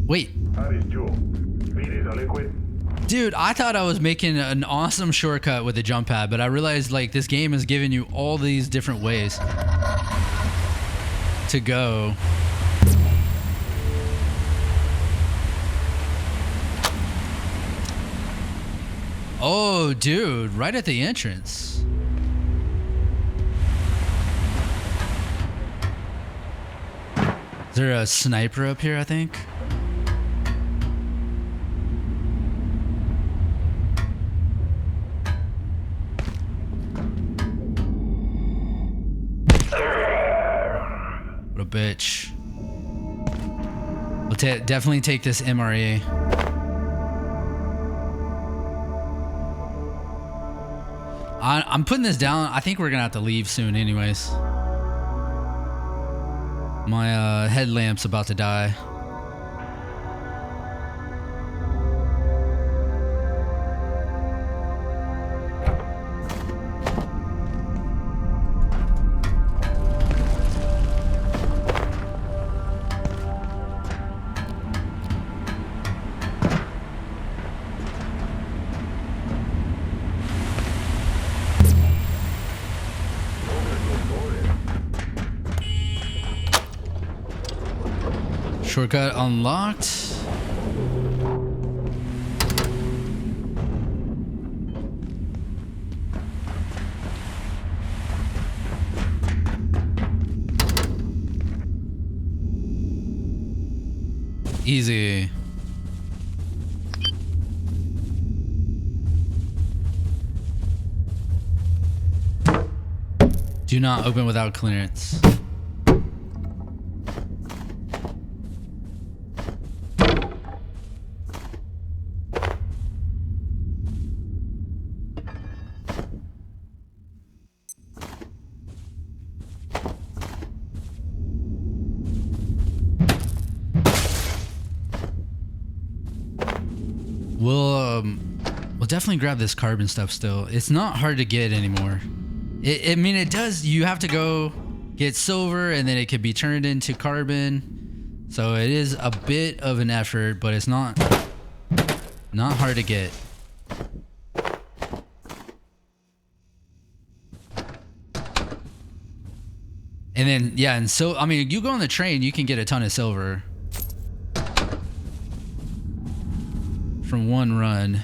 Speaker 1: Wait. Dude, I thought I was making an awesome shortcut with the jump pad, but I realized like this game is giving you all these different ways to go. Oh, dude, right at the entrance. Is there a sniper up here, I think? What a bitch. We'll definitely take this MRE. I'm putting this down. I think we're gonna have to leave soon anyways. My headlamp's about to die. Shortcut unlocked. Easy. Do not open without clearance. We'll definitely grab this carbon stuff still. It's not hard to get anymore. I mean, it does. You have to go get silver and then it could be turned into carbon. So it is a bit of an effort, but it's not hard to get. And then, yeah, and so, I mean, you go on the train, you can get a ton of silver from one run.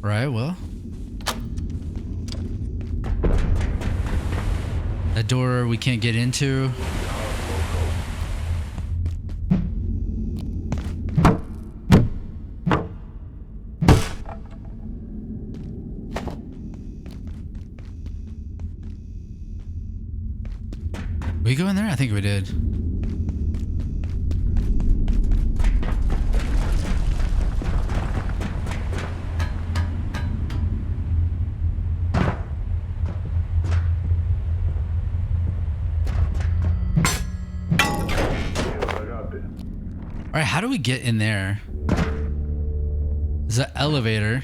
Speaker 1: Right, well. That door we can't get into. We go in there? I think we did. All right, how do we get in there? There's an elevator.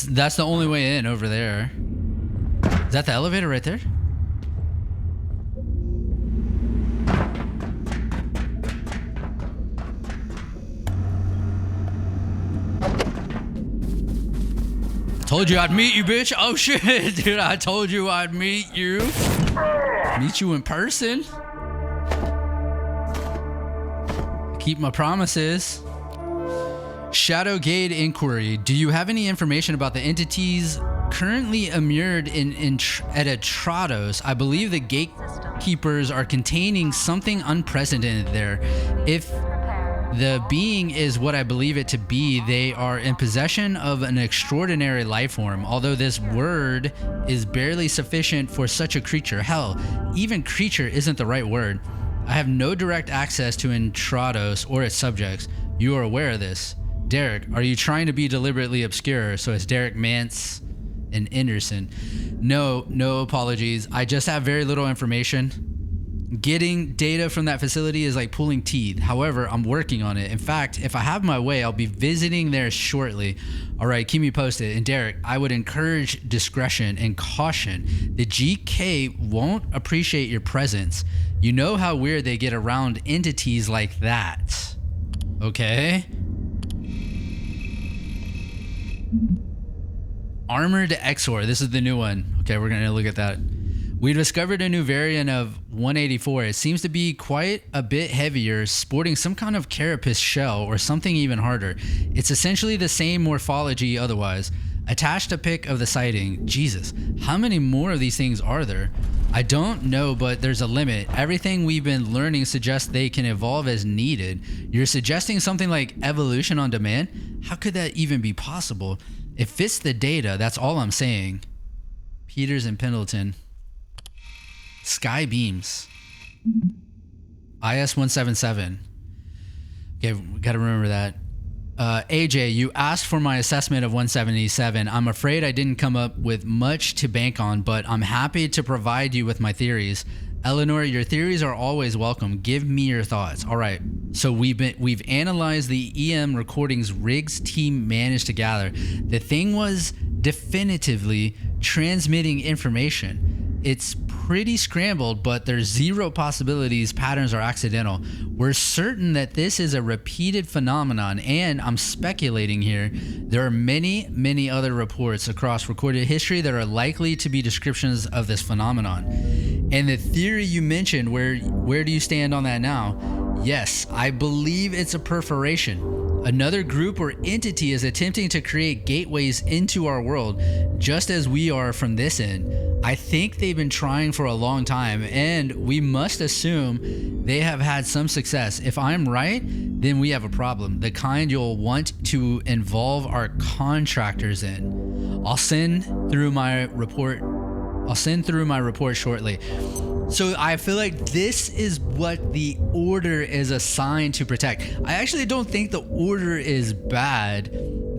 Speaker 1: That's the only way in over there. Is that the elevator right there? Told you I'd meet you, bitch. Oh shit, dude, I told you I'd meet you. Meet you in person. Keep my promises. Shadowgate Inquiry. Do you have any information about the entities currently immured at Atrados? I believe the gatekeepers are containing something unprecedented there. If the being is what I believe it to be, they are in possession of an extraordinary life form, although this word is barely sufficient for such a creature. Hell, even creature isn't the right word. I have no direct access to Atrados or its subjects. You are aware of this. Derek, are you trying to be deliberately obscure? So it's Derek Mance and Anderson. No apologies. I just have very little information. Getting data from that facility is like pulling teeth. However, I'm working on it. In fact, if I have my way, I'll be visiting there shortly. All right, keep me posted. And Derek, I would encourage discretion and caution. The GK won't appreciate your presence. You know how weird they get around entities like that. Okay? Armored Exor. This is the new one. Okay, we're going to look at that. We discovered a new variant of 184. It seems to be quite a bit heavier, sporting some kind of carapace shell or something even harder. It's essentially the same morphology otherwise. Attached a pic of the sighting. Jesus, how many more of these things are there? I don't know, but there's a limit. Everything we've been learning suggests they can evolve as needed. You're suggesting something like evolution on demand? How could that even be possible? It fits the data, that's all I'm saying. Peters and Pendleton. Sky beams. IS-177. Okay, we gotta remember that. AJ, you asked for my assessment of 177. I'm afraid I didn't come up with much to bank on, but I'm happy to provide you with my theories. Eleanor, your theories are always welcome. Give me your thoughts. All right, so we've analyzed the EM recordings Riggs' team managed to gather. The thing was definitively transmitting information. It's pretty scrambled, but there's zero possibilities patterns are accidental. We're certain that this is a repeated phenomenon, and I'm speculating here. There are many other reports across recorded history that are likely to be descriptions of this phenomenon. And the theory you mentioned, where do you stand on that now? Yes, I believe it's a perforation. Another group or entity is attempting to create gateways into our world, just as we are from this end. I think they've been trying for a long time, and we must assume they have had some success. If I'm right, then we have a problem, the kind you'll want to involve our contractors in. I'll send through my report shortly. So I feel like this is what the Order is assigned to protect. I actually don't think the Order is bad.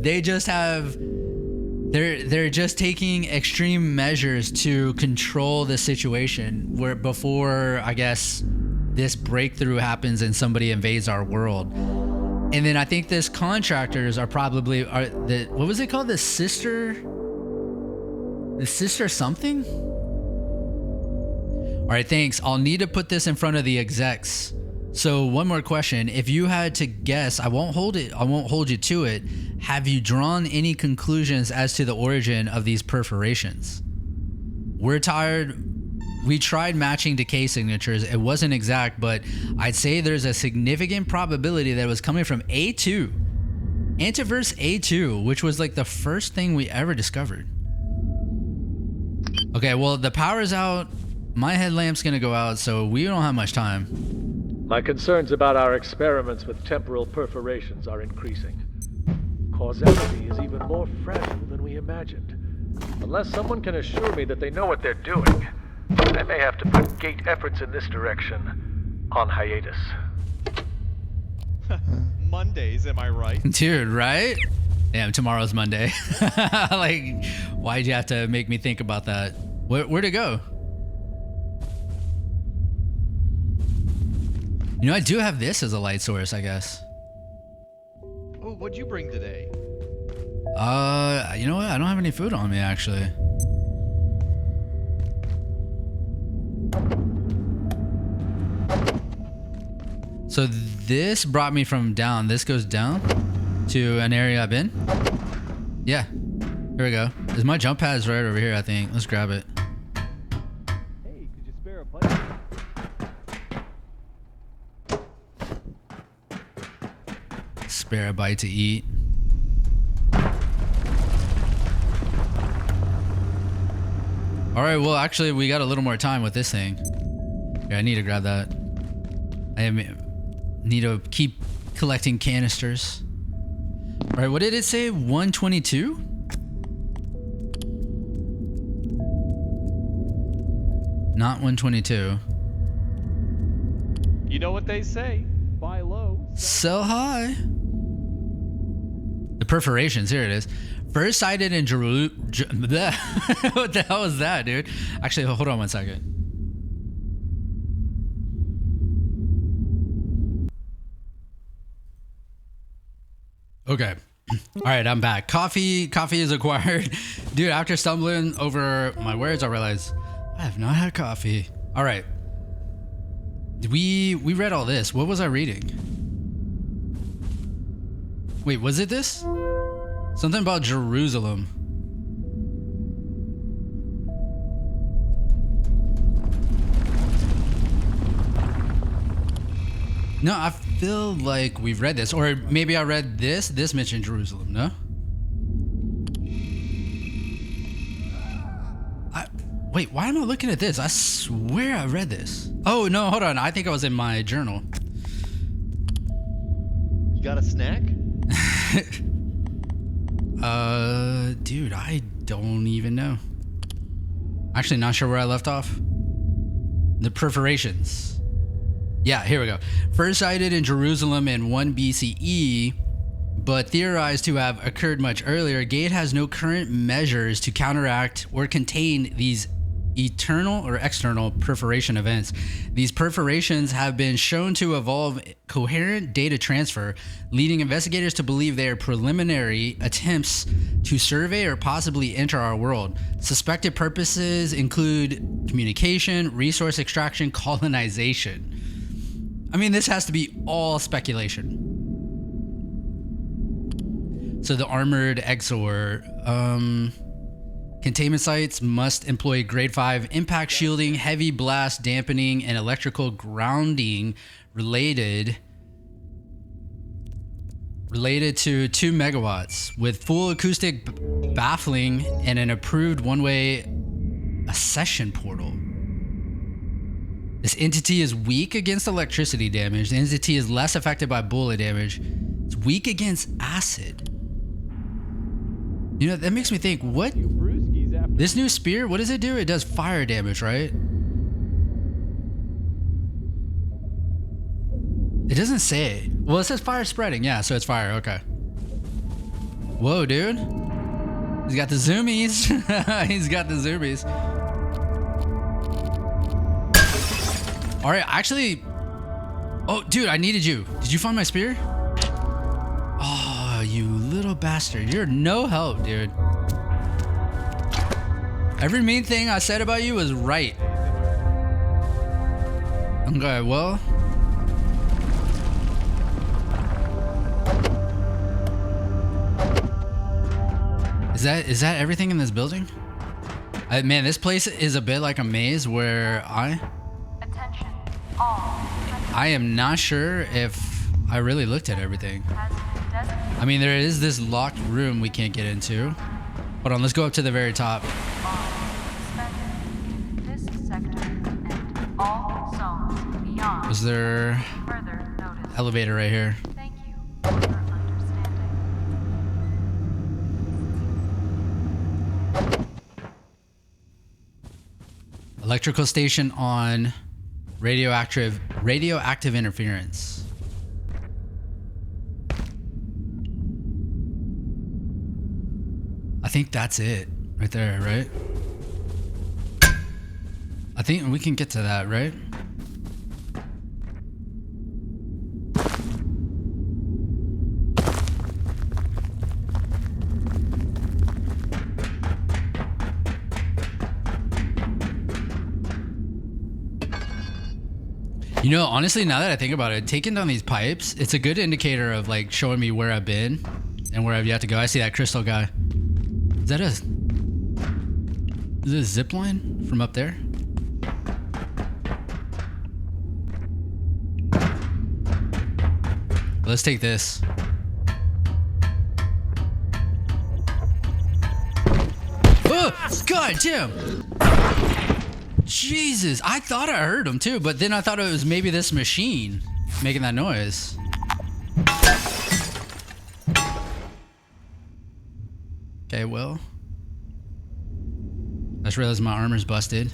Speaker 1: They just have, they're just taking extreme measures to control the situation where before, I guess, this breakthrough happens and somebody invades our world. And then I think this contractors are probably, what was it called? The sister something? All right, thanks. I'll need to put this in front of the execs. So one more question. If you had to guess, I won't hold you to it. Have you drawn any conclusions as to the origin of these perforations? We're tired. We tried matching decay signatures. It wasn't exact, but I'd say there's a significant probability that it was coming from A2. Antiverse A2, which was like the first thing we ever discovered. Okay, well, the power's out. My headlamp's gonna go out, so we don't have much time.
Speaker 2: My concerns about our experiments with temporal perforations are increasing. Causality is even more fragile than we imagined. Unless someone can assure me that they know what they're doing, I may have to put gate efforts in this direction on hiatus.
Speaker 7: Mondays, am I right?
Speaker 1: Dude, right? Damn, tomorrow's Monday. Like, why'd you have to make me think about that? Where'd it go? You know, I do have this as a light source, I guess.
Speaker 7: Oh, what'd you bring today?
Speaker 1: You know what? I don't have any food on me, actually. So this brought me from down. This goes down to an area I've been. Yeah. Here we go. Is my jump pads right over here, I think. Let's grab it.
Speaker 7: Hey, could you spare a bite?
Speaker 1: Spare a bite to eat. All right, well, actually, we got a little more time with this thing. Yeah, I need to grab that. Need to keep collecting canisters. All right, what did it say? 122? Not 122.
Speaker 7: You know what they say. Buy low.
Speaker 1: Sell high. The perforations, here it is. First sighted in Jerusalem. What the hell was that, dude? Actually, hold on one second. Okay. All right, I'm back. Coffee is acquired. Dude, after stumbling over my words, I realized I have not had coffee. All right. We read all this. What was I reading? Wait, was it this? Something about Jerusalem. No, I feel like we've read this. Or maybe I read this. This mentioned Jerusalem, no? Wait, why am I looking at this? I swear I read this. Oh, no, hold on. I think I was in my journal.
Speaker 7: You got a snack?
Speaker 1: Dude, I don't even know. Actually, not sure where I left off. The perforations. Yeah, here we go. First sighted in Jerusalem in 1 BCE, but theorized to have occurred much earlier, Gate has no current measures to counteract or contain these eternal or external perforation events. These perforations have been shown to involve coherent data transfer, leading investigators to believe they are preliminary attempts to survey or possibly enter our world. Suspected purposes include communication, resource extraction, colonization. I mean, this has to be all speculation. So the armored Exor, Containment sites must employ grade 5 impact shielding, heavy blast dampening, and electrical grounding related to 2 megawatts with full acoustic baffling and an approved one-way accession portal. This entity is weak against electricity damage. The entity is less affected by bullet damage. It's weak against acid. You know, that makes me think, what? This new spear, what does it do? It does fire damage, right? It doesn't say. Well, it says fire spreading. Yeah, so it's fire. Okay. Whoa, dude. He's got the zoomies. He's got the zoomies. All right, actually. Oh, dude, I needed you. Did you find my spear? Oh, you little bastard. You're no help, dude. Every mean thing I said about you was right. Okay, well. Is that everything in this building? Man, this place is a bit like a maze where
Speaker 6: Attention, all.
Speaker 1: I am not sure if I really looked at everything.
Speaker 6: Has been designated.
Speaker 1: I mean, there is this locked room we can't get into. Hold on, let's go up to the very top.
Speaker 6: Suspended in this sector and all zones beyond.
Speaker 1: Is there
Speaker 6: Further notice.
Speaker 1: elevator right here?
Speaker 6: Thank you for your understanding.
Speaker 1: Electrical station on. Radioactive interference. I think that's it right there, right? I think we can get to that, right? You know, honestly, now that I think about it, taking down these pipes, it's a good indicator of like showing me where I've been and where I've yet to go. I see that crystal guy. Is that a zip line from up there? Let's take this. Oh, God damn! Jesus, I thought I heard him too, but then I thought it was maybe this machine making that noise. Okay, well. I just realized my armor's busted.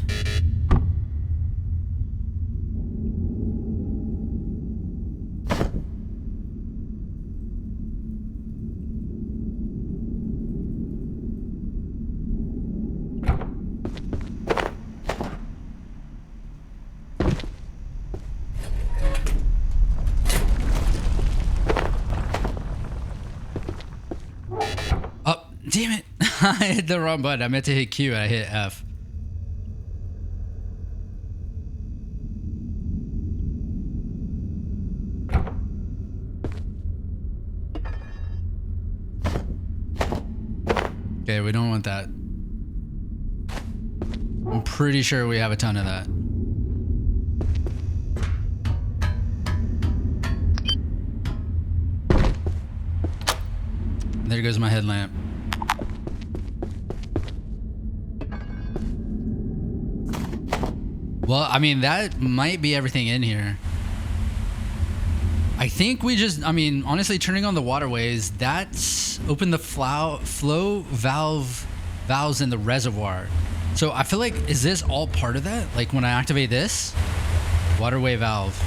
Speaker 1: Damn it. I hit the wrong button. I meant to hit Q and I hit F. Okay, we don't want that. I'm pretty sure we have a ton of that. There goes my headlamp. Well, I mean, that might be everything in here. I think we just, I mean, honestly, turning on the waterways, that's open the flow valves in the reservoir. So I feel like, is this all part of that? Like when I activate this, waterway valve.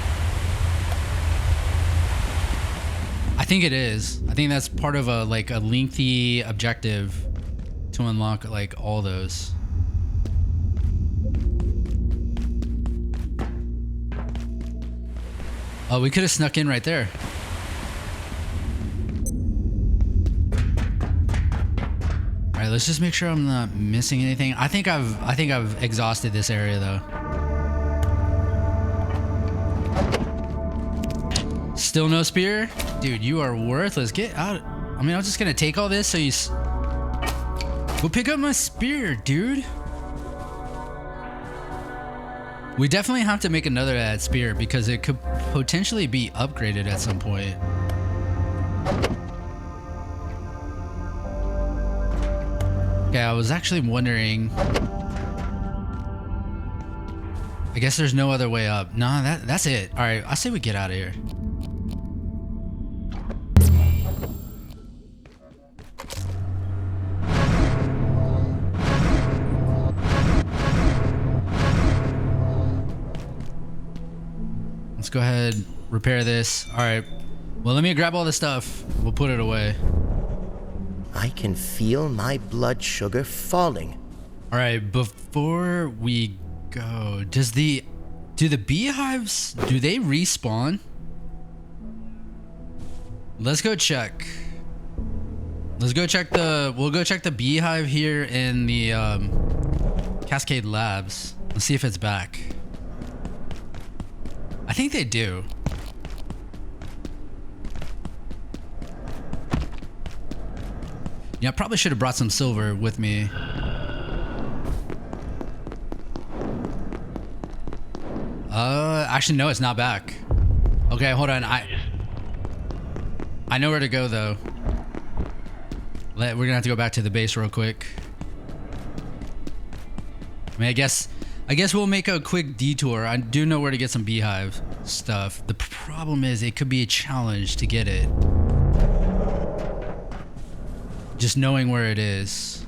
Speaker 1: I think it is. I think that's part of a lengthy objective to unlock like all those. Oh, we could have snuck in right there. All right, let's just make sure I'm not missing anything. I think I've exhausted this area though. Still no spear? Dude, you are worthless. Get out. I mean, I'm just gonna take all this so you... Go pick up my spear, dude. We definitely have to make another ad spear because it could potentially be upgraded at some point. Okay, I was actually wondering. I guess there's no other way up. Nah, that's it. All right, I say we get out of here. Let's go ahead, repair this. All right. Well, let me grab all this stuff. We'll put it away.
Speaker 3: I can feel my blood sugar falling.
Speaker 1: All right, before we go, do the beehives, do they respawn? Let's go check. We'll go check the beehive here in the Cascade Labs. Let's see if it's back. I think they do. Yeah, I probably should have brought some silver with me. Actually, no, it's not back. Okay, hold on. I know where to go though. We're gonna have to go back to the base real quick. I mean, I guess we'll make a quick detour. I do know where to get some beehive stuff. The problem is it could be a challenge to get it. Just knowing where it is.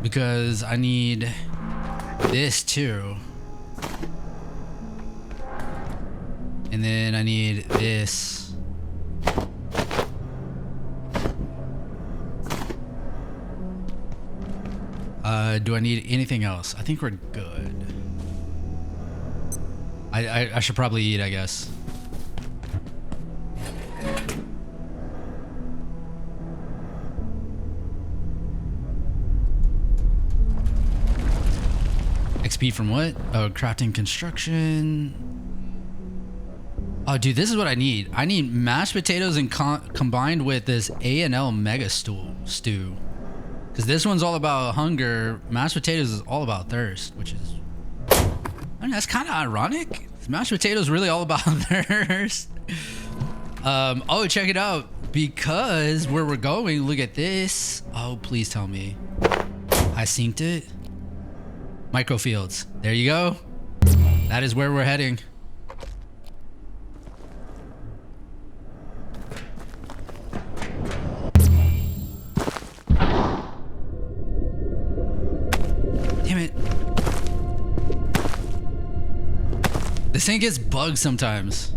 Speaker 1: Because I need this too. And then I need this. Do I need anything else? I think we're good. I should probably eat, I guess. XP from what? Oh, crafting construction. Oh, dude, this is what I need. I need mashed potatoes and combined with this A&L mega stew. Because this one's all about hunger. Mashed potatoes is all about thirst, which is... I mean, that's kind of ironic. Mashed potatoes really all about thirst. Oh, check it out. Because where we're going, look at this. Oh, please tell me. I synced it. Microfields. There you go. That is where we're heading. Damn it. This thing gets bugged sometimes.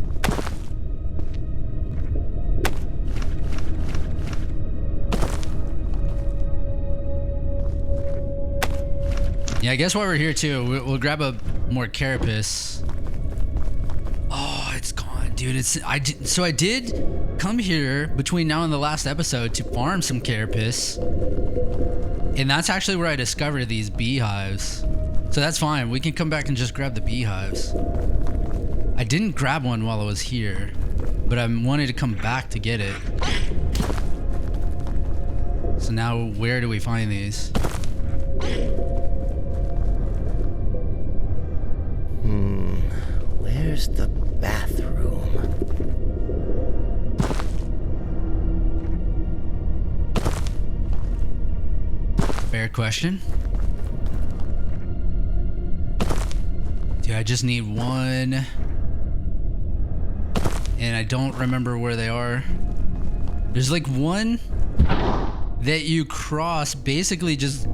Speaker 1: Yeah, I guess while we're here too, we'll grab a more carapace. Oh, it's gone, dude. So I did come here between now and the last episode to farm some carapace, and that's actually where I discovered these beehives. So that's fine. We can come back and just grab the beehives. I didn't grab one while I was here, but I wanted to come back to get it. So now, where do we find these?
Speaker 3: Where's the bathroom?
Speaker 1: Fair question. Dude, I just need one. And I don't remember where they are. There's like one that you cross basically just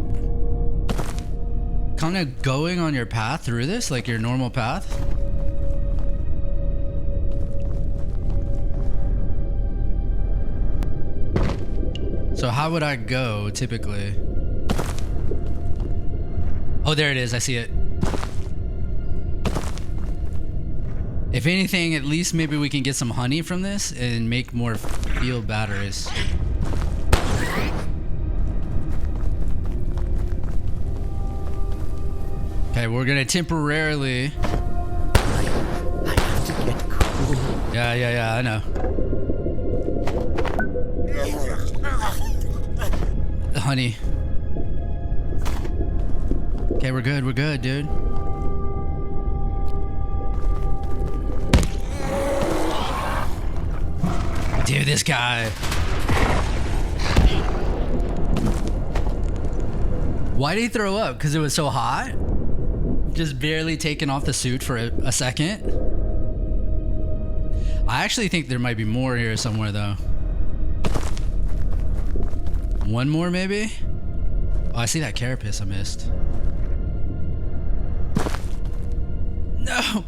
Speaker 1: kind of going on your path through this, like your normal path. So how would I go typically? Oh, there it is. I see it. If anything, at least maybe we can get some honey from this and make more field batteries. Okay, we're gonna temporarily...
Speaker 3: I have to get cool.
Speaker 1: Yeah, I know. honey. Okay, we're good, dude. Dude, this guy. Why did he throw up? Because it was so hot? Just barely taking off the suit for a second? I actually think there might be more here somewhere, though. One more, maybe? Oh, I see that carapace I missed. No!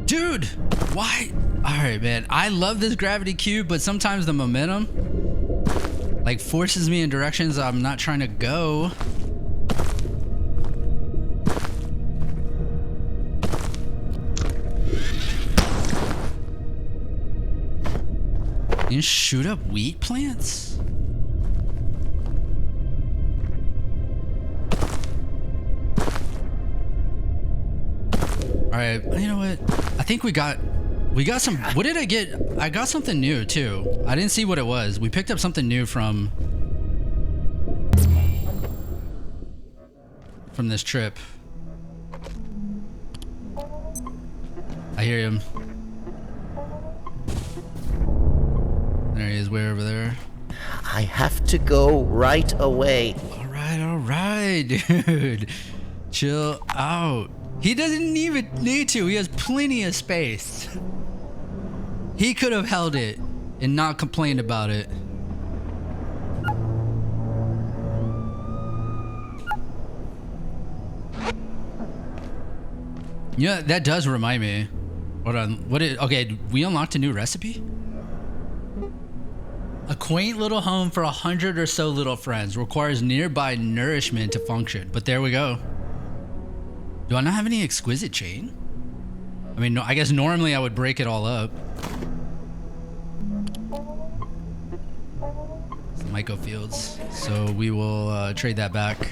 Speaker 1: Dude! Why? Alright, man. I love this gravity cube, but sometimes the momentum like forces me in directions I'm not trying to go. You shoot up wheat plants? Alright, you know what? I think we got some. What did I get? I got something new too. I didn't see what it was. We picked up something new from this trip. I hear him. There he is, way over there.
Speaker 3: I have to go right away.
Speaker 1: All right, dude. Chill out. He doesn't even need to. He has plenty of space. He could have held it and not complained about it. Yeah, that does remind me. Hold on. Okay, we unlocked a new recipe? A quaint little home for 100 or so little friends requires nearby nourishment to function. But there we go. Do I not have any exquisite chain? I mean, no, I guess normally I would break it all up. It's the Myco Fields. So we will trade that back.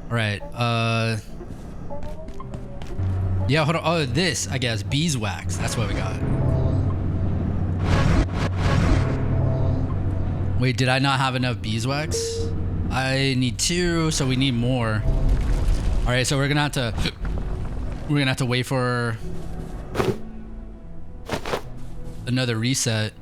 Speaker 1: Alright, yeah, hold on. Oh, this, I guess. Beeswax. That's what we got. Wait, did I not have enough beeswax? I need 2, so we need more. All right, so we're gonna have to wait for another reset.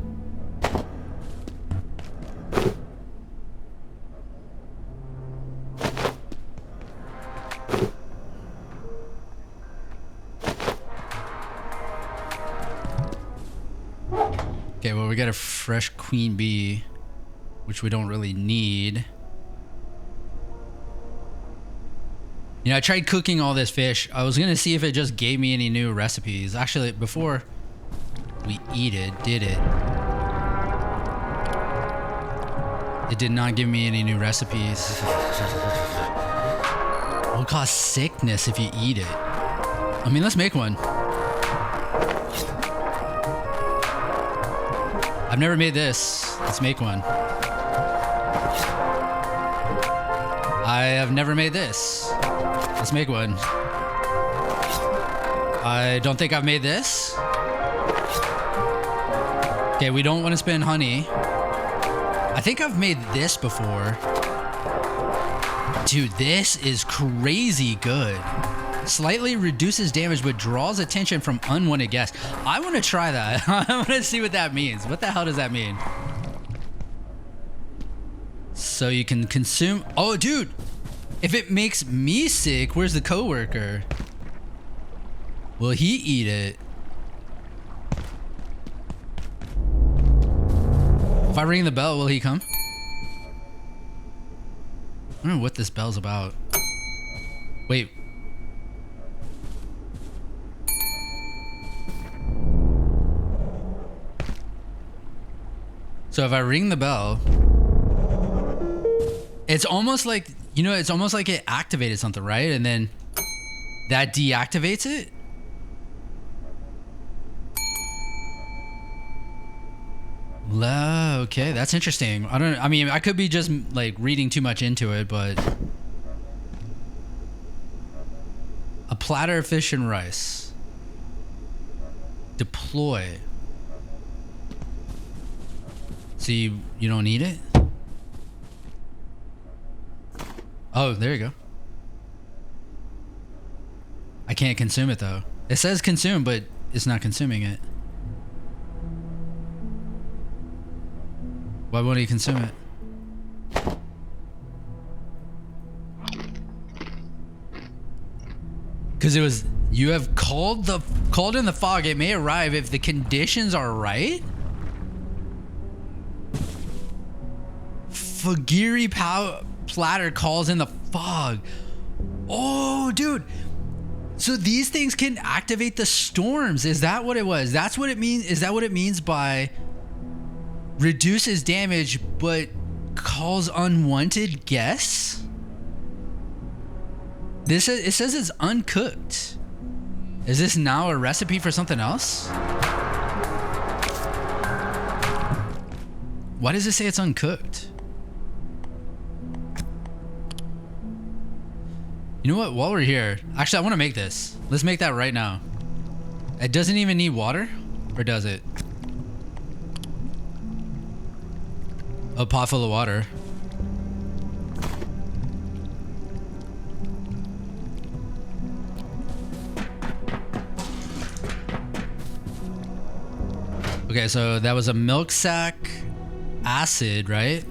Speaker 1: Okay, well, we got a fresh queen bee, which we don't really need. You know, I tried cooking all this fish. I was gonna see if it just gave me any new recipes. Actually, before we eat it, did it? It did not give me any new recipes. It will cause sickness if you eat it. I mean, let's make one. I've never made this. Let's make one. I have never made this. Let's make one. I don't think I've made this. Okay, we don't want to spend honey. I think I've made this before. Dude, this is crazy good. Slightly reduces damage but draws attention from unwanted guests. I want to try that. I want to see what that means. What the hell does that mean? So you can consume... Oh, dude! If it makes me sick, where's the coworker? Will he eat it? If I ring the bell, will he come? I don't know what this bell's about. Wait. So if I ring the bell, it's almost like, you know, it's almost like it activated something, right? And then that deactivates it. Okay, that's interesting. I mean, I could be just like reading too much into it, but a platter of fish and rice. Deploy. So you don't need it? Oh, there you go. I can't consume it though. It says consume, but it's not consuming it. Why won't he consume it? Because it was, you have called in the fog. It may arrive if the conditions are right. Fagiri platter calls in the fog. Oh, dude. So these things can activate the storms. Is that what it was? That's what it means. Is that what it means by reduces damage but calls unwanted guests? It says it's uncooked. Is this now a recipe for something else? Why does it say it's uncooked? You know what? While we're here, actually, I want to make this. Let's make that right now. It doesn't even need water, or does it? A pot full of water. Okay, so that was a milk sack acid, right?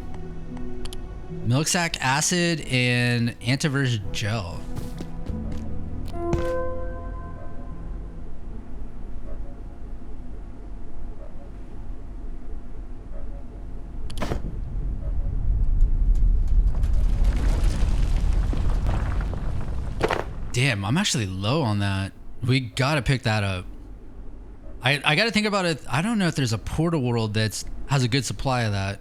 Speaker 1: Milk sack acid and antivirus gel. Damn, I'm actually low on that. We gotta pick that up. I gotta think about it. I don't know if there's a portal world that has a good supply of that.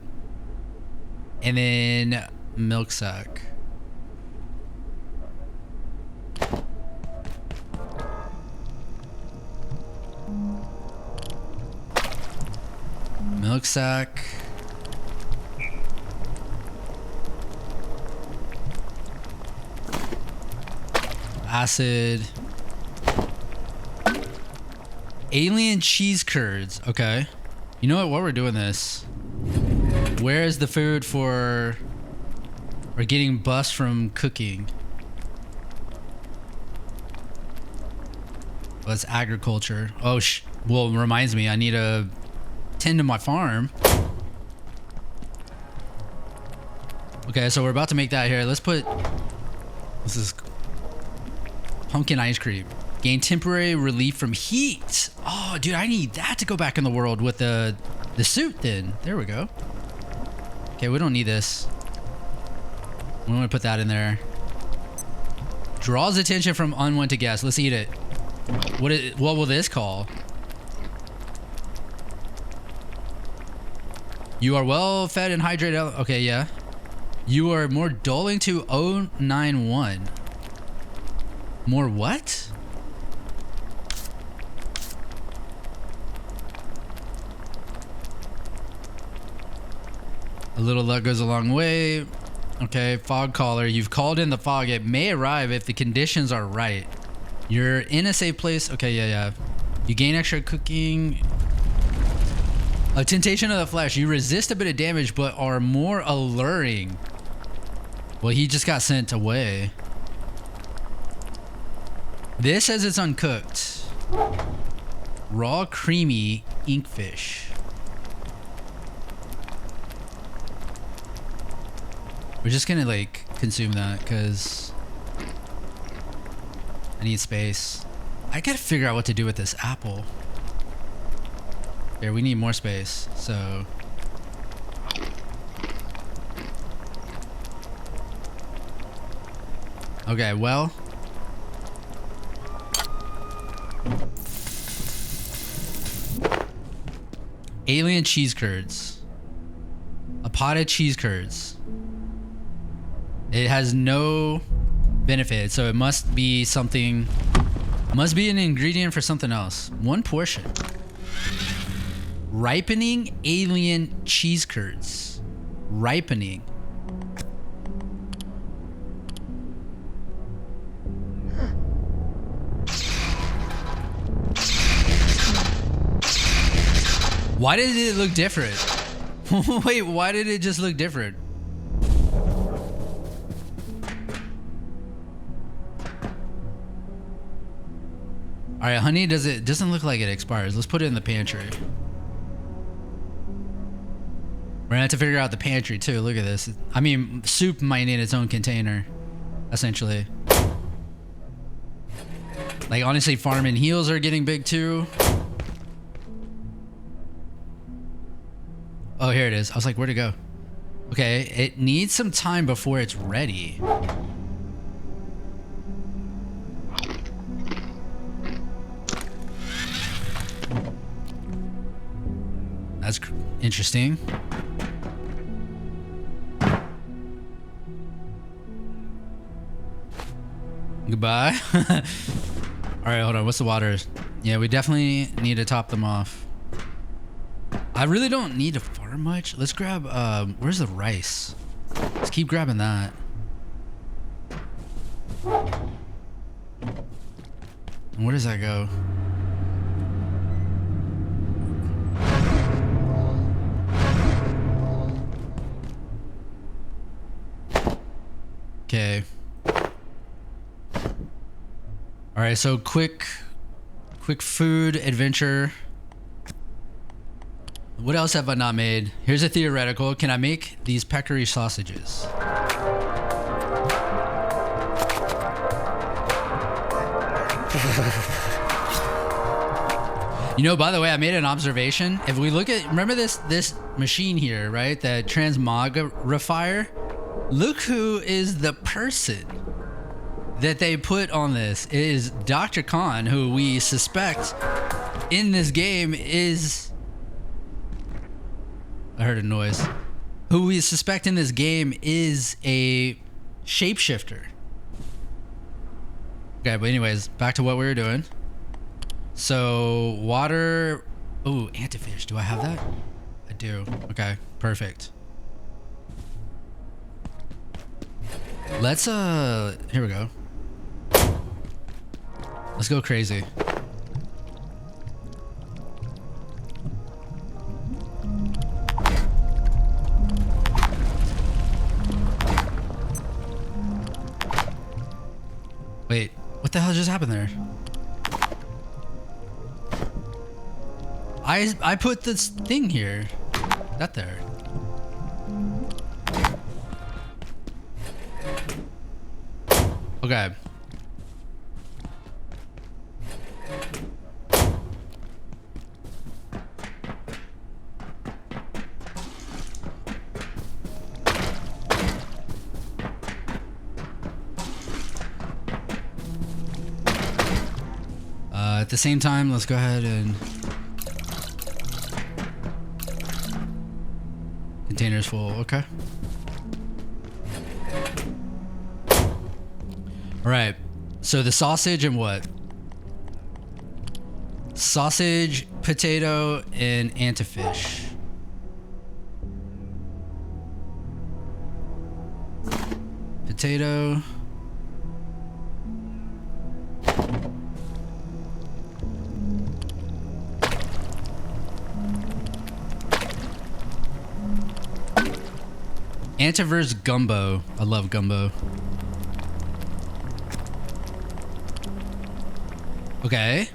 Speaker 1: And then milk sack. Milk sack. Acid. Alien cheese curds. Okay. You know what? While we're doing this, where is the food for or getting bust from cooking? Well, it's agriculture. Oh, well, it reminds me, I need to tend to my farm. Okay, so we're about to make that here. Let's put, this is pumpkin ice cream. Gain temporary relief from heat. Oh, dude, I need that to go back in the world with the suit then. There we go. Okay, we don't need this. We want to put that in there. Draws attention from unwanted guests. Let's eat it. What will this call? You are well fed and hydrated. Okay, yeah. You are more dulling to 091. More what? A little luck goes a long way. Okay, fog caller. You've called in the fog. It may arrive if the conditions are right. You're in a safe place. Okay, yeah. You gain extra cooking. A temptation of the flesh. You resist a bit of damage, but are more alluring. Well, he just got sent away. This says it's uncooked. Raw, creamy inkfish. We're just gonna like consume that because I need space. I gotta figure out what to do with this apple. Here, we need more space, so. Okay, well. Alien cheese curds. A pot of cheese curds. It has no benefit, so it must be something, must be an ingredient for something else. One portion. Ripening alien cheese curds. Ripening. Why did it look different? Wait, why did it just look different? All right, honey, doesn't look like it expires. Let's put it in the pantry. We're gonna have to figure out the pantry too. Look at this. I mean, soup might need its own container, essentially. Like, honestly, farm and heels are getting big too. Oh, here it is. I was like, where'd it go? Okay, it needs some time before it's ready. That's interesting. Goodbye. All right, hold on. What's the water? Yeah, we definitely need to top them off. I really don't need to farm much. Let's grab, where's the rice? Let's keep grabbing that. And where does that go? Okay. All right, so quick food adventure. What else have I not made? Here's a theoretical. Can I make these peccary sausages? You know, by the way, I made an observation. If we look at, remember this machine here, right? That transmogrifier. Look who is the person that they put on this. It is Dr. Khan, who we suspect in this game is... I heard a noise. Who we suspect in this game is a shapeshifter. Okay, but anyways, back to what we were doing. So, water... Ooh, antifish. Do I have that? I do. Okay, perfect. Let's, here we go. Let's go crazy. Wait, what the hell just happened there? I put this thing here. That there. Okay. At the same time, let's go ahead and... Container's full, okay. Alright, so the sausage and what? Sausage, potato, and antifish. Potato. Antiverse gumbo. I love gumbo. Okay.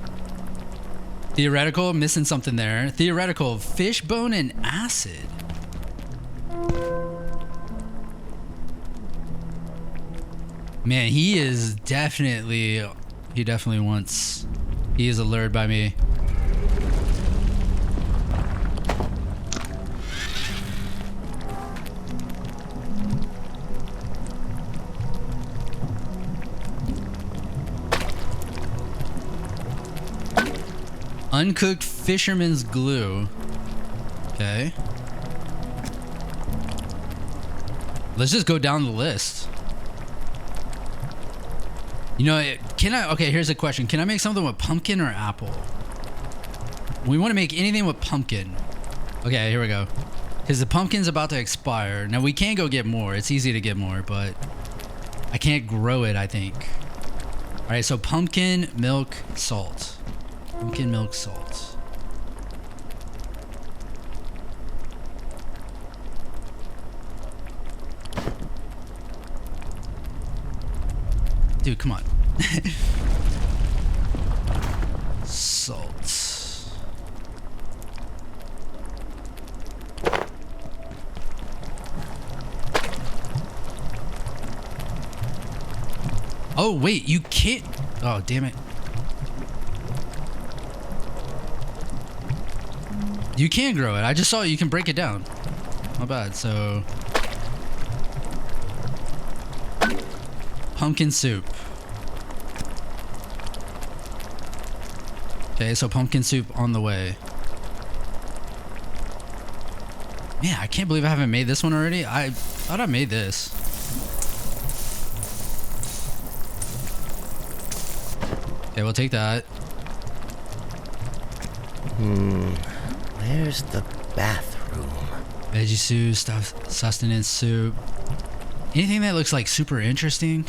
Speaker 1: Theoretical, missing something there. Theoretical, fish bone and acid. Man, he is definitely, he is allured by me. Uncooked fisherman's glue. Okay. Let's just go down the list. You know, okay, here's a question. Can I make something with pumpkin or apple? We want to make anything with pumpkin. Okay, here we go. Because the pumpkin's about to expire. Now we can go get more. It's easy to get more, but I can't grow it, I think. All right, so pumpkin, milk, salt. Pumpkin, milk, salt. Dude, come on. Salt. Oh, wait, you can't. Oh, damn it. You can grow it. I just saw you can break it down. Not bad. So, pumpkin soup. Okay, so pumpkin soup on the way. Man, I can't believe I haven't made this one already. I thought I made this. Okay, we'll take that.
Speaker 3: Where's the bathroom?
Speaker 1: Veggie soup, stuff, sustenance soup. Anything that looks like super interesting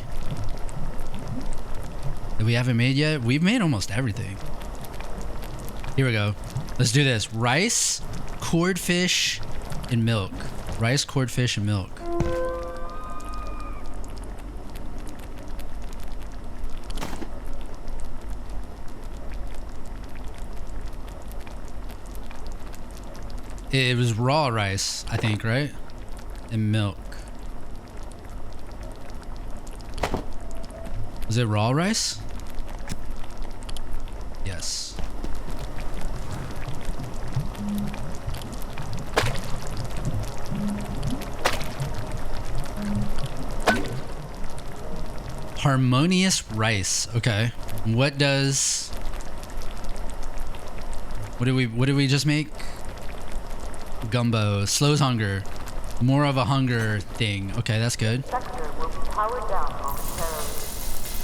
Speaker 1: that we haven't made yet? We've made almost everything. Here we go. Let's do this. Rice, cord fish, and milk. Rice, cord fish, and milk. It was raw rice, I think, right? And milk. Was it raw rice? Yes. Harmonious rice. Okay. What did we just make? Gumbo. Slows hunger. More of a hunger thing. Okay, that's good.
Speaker 6: Sector will be powered down momentarily.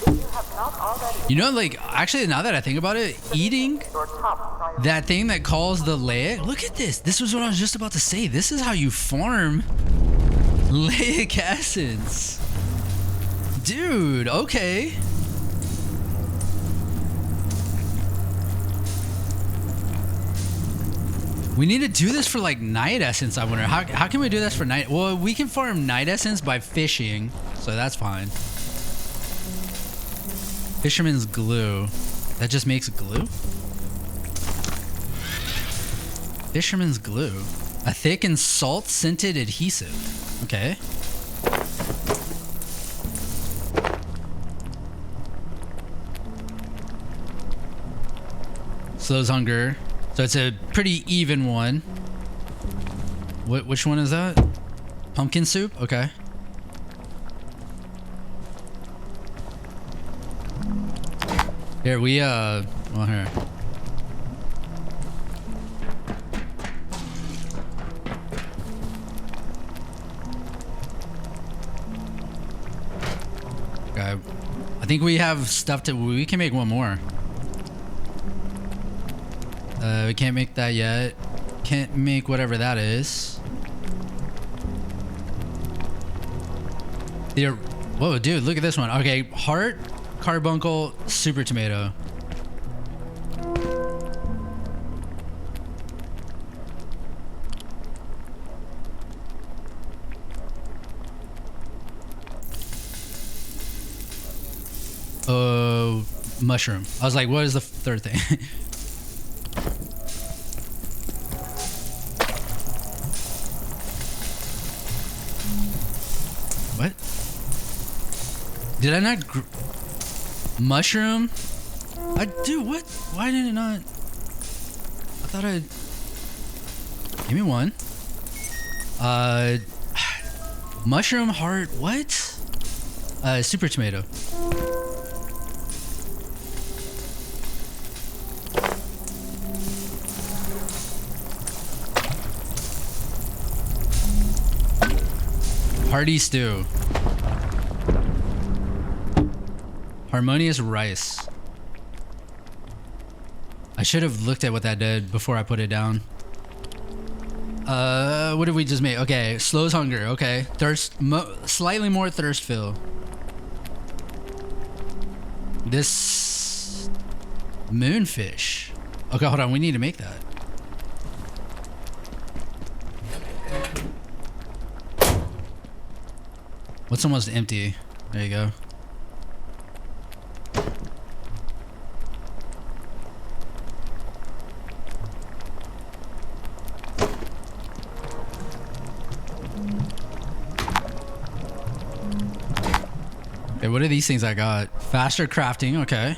Speaker 6: If you have not already,
Speaker 1: You know, like, actually, now that I think about it, eating
Speaker 6: your top priority.
Speaker 1: that thing that calls the laic. Look at this. This was what I was just about to say. This is how you farm laic acids. Dude, okay. We need to do this for like night essence. I wonder how can we do this for night? Well, we can farm night essence by fishing, so that's fine. Fisherman's glue. That just makes glue? Fisherman's glue. A thick and salt scented adhesive. Okay. Slows hunger. So it's a pretty even one. Which one is that? Pumpkin soup? Okay. Here, well, here. Okay. I think we have stuff we can make one more. We can't make that yet. Can't make whatever that is. Whoa, dude, look at this one. Okay, heart, carbuncle, super tomato. Mushroom. I was like, what is the third thing? What? Did I not mushroom? Dude, what? Why did it not? I thought I'd... Give me one. Mushroom heart, what? Super tomato. Hearty stew. Harmonious rice. I should have looked at what that did before I put it down. What did we just make? Okay, slows hunger. Okay, slightly more thirst fill. This moonfish. Okay, hold on. We need to make that. What's almost empty? There you go. Okay, what are these things I got? Faster crafting, okay.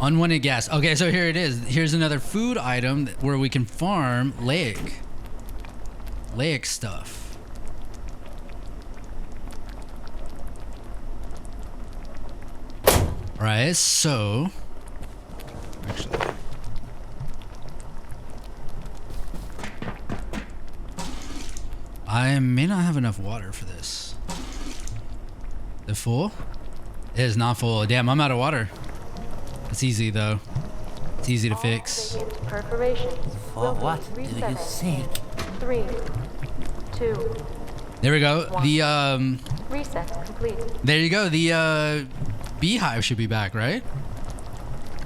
Speaker 1: Unwanted gas. Okay, so here it is. Here's another food item where we can farm lake stuff. All right, so actually, I may not have enough water for this. Is it full? It is not full. Damn, I'm out of water. It's easy though. It's easy to fix.
Speaker 6: Perforations.
Speaker 3: For what do you seek?
Speaker 6: 3, 2,
Speaker 1: There we go. The
Speaker 6: reset complete.
Speaker 1: there you go. The beehive should be back, right?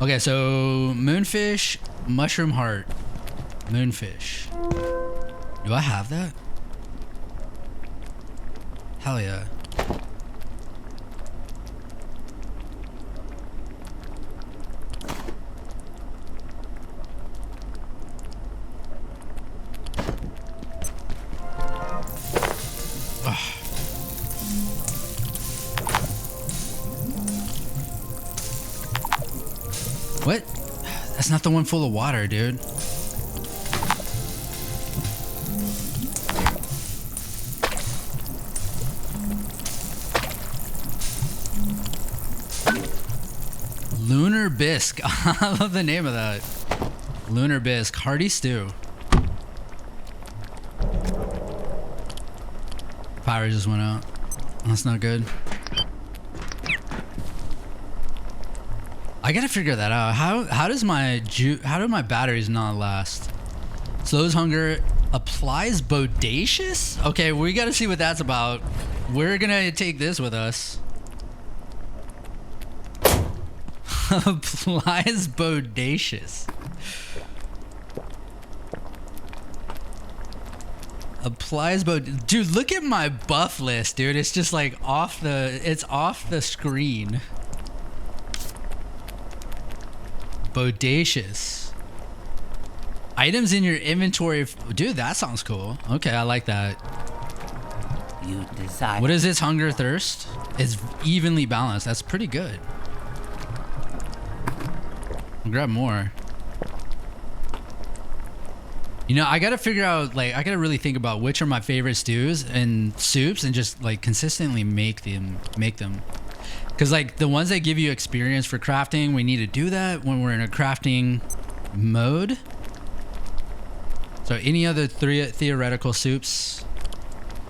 Speaker 1: Okay, so moonfish, mushroom heart, moonfish. Do I have that? Hell yeah. What? That's not the one full of water, dude. Lunar bisque. I love the name of that. Lunar bisque. Hearty stew. Power just went out. That's not good. I gotta figure that out. How do my batteries not last? Slows hunger, applies bodacious? Okay, we gotta see what that's about. We're gonna take this with us. Applies bodacious. Applies dude, look at my buff list, dude. It's just like off the screen. Bodacious. Items in your inventory. Dude, that sounds cool. Okay, I like that.
Speaker 3: You desire.
Speaker 1: What is its hunger thirst? It's evenly balanced. That's pretty good. I'll grab more. You know, I gotta figure out, like, I gotta really think about which are my favorite stews and soups and just like consistently make them. Because like the ones that give you experience for crafting, we need to do that when we're in a crafting mode. So any other theoretical soups?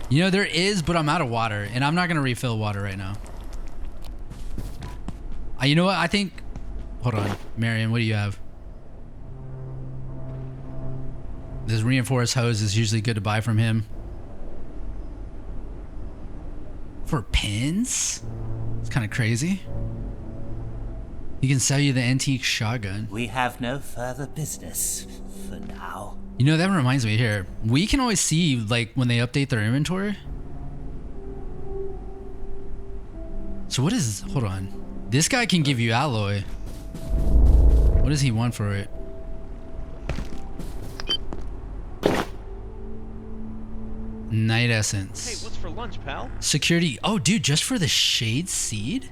Speaker 1: You know, there is, but I'm out of water and I'm not going to refill water right now. You know what? I think, hold on, Marion, what do you have? This reinforced hose is usually good to buy from him. For pins? It's kind of crazy. He can sell you the antique shotgun.
Speaker 3: We have no further business for now.
Speaker 1: You know, that reminds me here. We can always see, like, when they update their inventory. So what is... Hold on. This guy can give you alloy. What does he want for it? Night essence.
Speaker 7: Hey, what's for lunch, pal?
Speaker 1: Security. Oh, dude, just for the shade seed?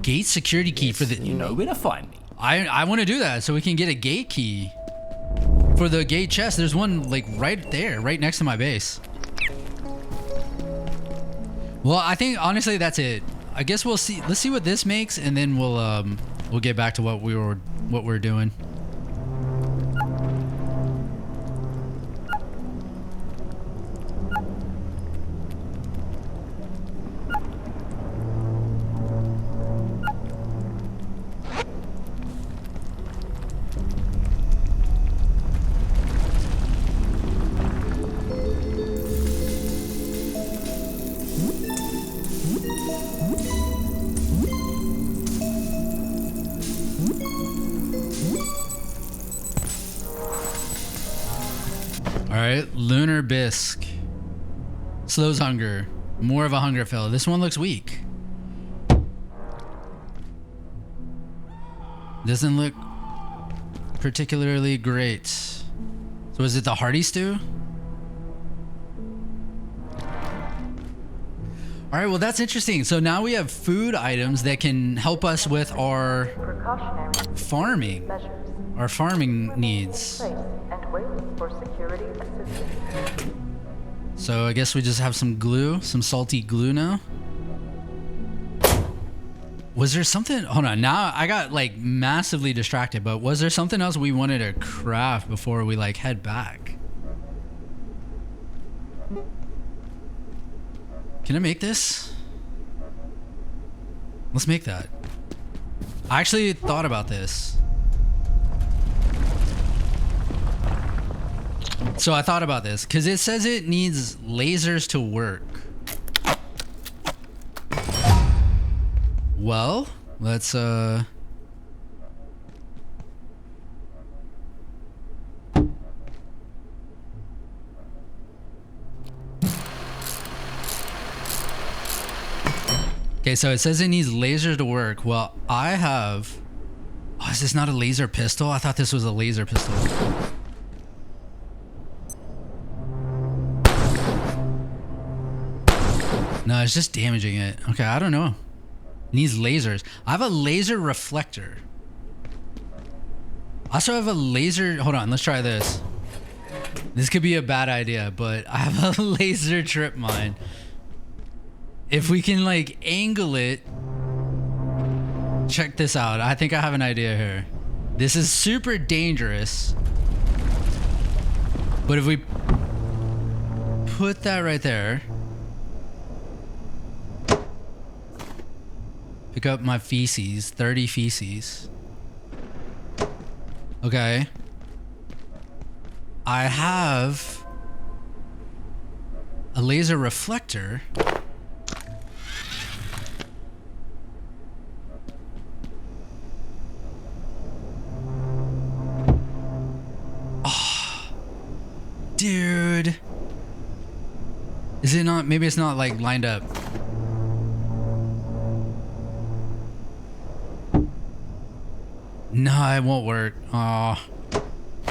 Speaker 1: Gate security key for the...
Speaker 3: You know where to find me.
Speaker 1: I want to do that so we can get a gate key for the gate chest. There's one like right there, right next to my base. Well, I think honestly that's it. I guess we'll see. Let's see what this makes, and then we'll get back to what we're doing. right, lunar bisque. Slows hunger. More of a hunger fill. This one looks weak. Doesn't look particularly great. So is it the hearty stew? All right, well, that's interesting. So now we have food items that can help us with our
Speaker 6: Precautionary
Speaker 1: farming,
Speaker 6: measures.
Speaker 1: our farming needs.
Speaker 6: Place and wait for security assistance.
Speaker 1: So I guess we just have some glue, some salty glue now. Was there something? Hold on. Now I got like massively distracted, but was there something else we wanted to craft before we like head back? Can I make this? Let's make that. I actually thought about this. So I thought about this because it says it needs lasers to work. Well, let's okay, so it says it needs lasers to work. Well, I have... Oh, is this not a laser pistol? I thought this was a laser pistol. No, it's just damaging it. Okay, I don't know. It needs lasers. I have a laser reflector. I also have a laser... Hold on, let's try this. This could be a bad idea, but I have a laser trip mine. If we can like angle it, check this out. I think I have an idea here. This is super dangerous, but if we put that right there, pick up my feces, 30 feces. Okay. I have a laser reflector. Dude, is it not? Maybe it's not like lined up. No, it won't work. Oh,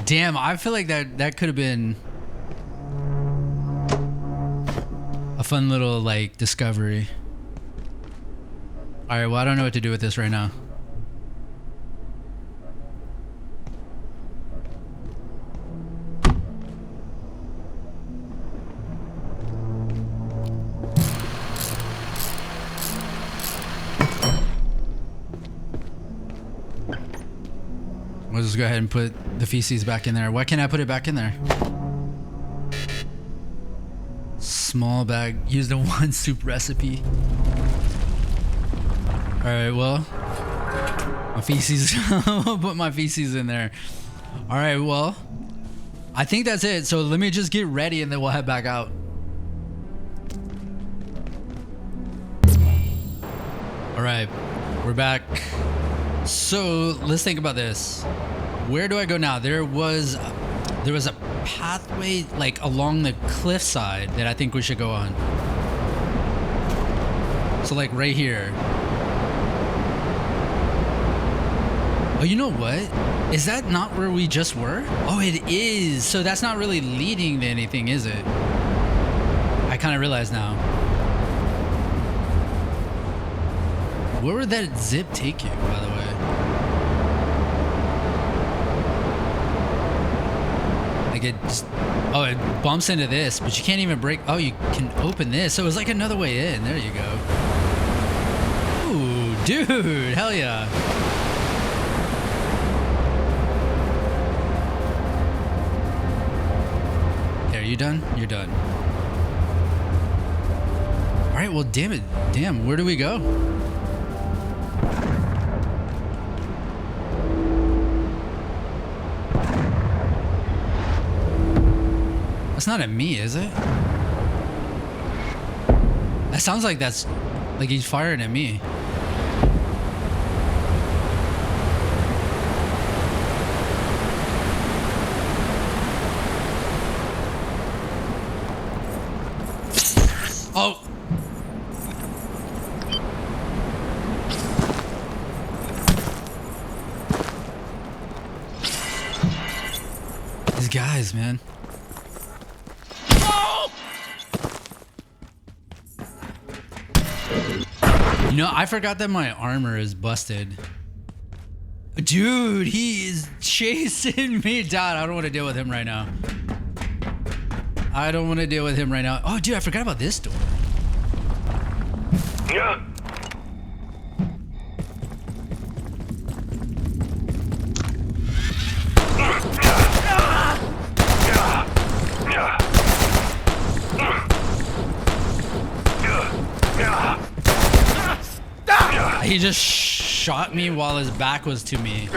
Speaker 1: damn! I feel like that could have been a fun little like discovery. All right, well, I don't know what to do with this right now. We'll just go ahead and put the feces back in there. Why can't I put it back in there? Small bag. Use the one soup recipe. Alright, well. My feces. I'll put my feces in there. Alright, well. I think that's it. So let me just get ready and then we'll head back out. Alright, we're back. So let's think about this. Where do I go now? There was a pathway like along the cliffside that I think we should go on. So like right here. Oh, you know what? Is that not where we just were? Oh, it is. So that's not really leading to anything, is it? I kind of realize now. Where would that zip take you, by the way? Like it just, oh, it bumps into this, but you can't even break. Oh, you can open this. So it was like another way in. There you go. Ooh, dude, hell yeah. Okay, are you done? You're done. All right, well, damn it. Damn, where do we go? That's not at me, is it? That sounds like that's like he's firing at me. Oh! These guys, man. Oh! You know, I forgot that my armor is busted. Dude, he is chasing me down. I don't want to deal with him right now. I don't want to deal with him right now. Oh, dude, I forgot about this door.
Speaker 2: Yeah.
Speaker 1: He just shot me while his back was to me.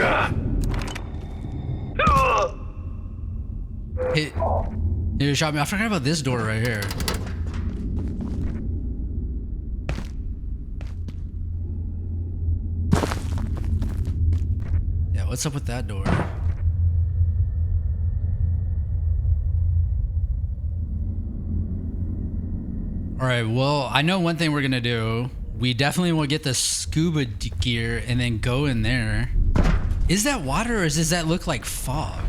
Speaker 1: He just shot me. I forgot about this door right here. Yeah, what's up with that door? All right, well, I know one thing we're gonna do. We definitely will get the scuba gear and then go in there. Is that water or does that look like fog?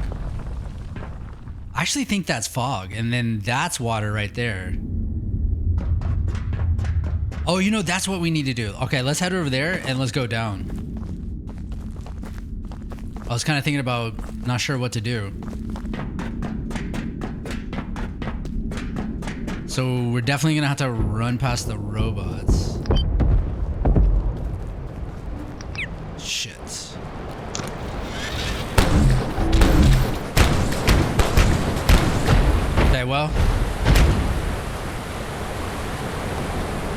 Speaker 1: I actually think that's fog, and then that's water right there. Oh, you know, that's what we need to do. Okay, let's head over there and let's go down. I was kind of thinking about not sure what to do. So we're definitely gonna have to run past the robots. Shit. Okay, well.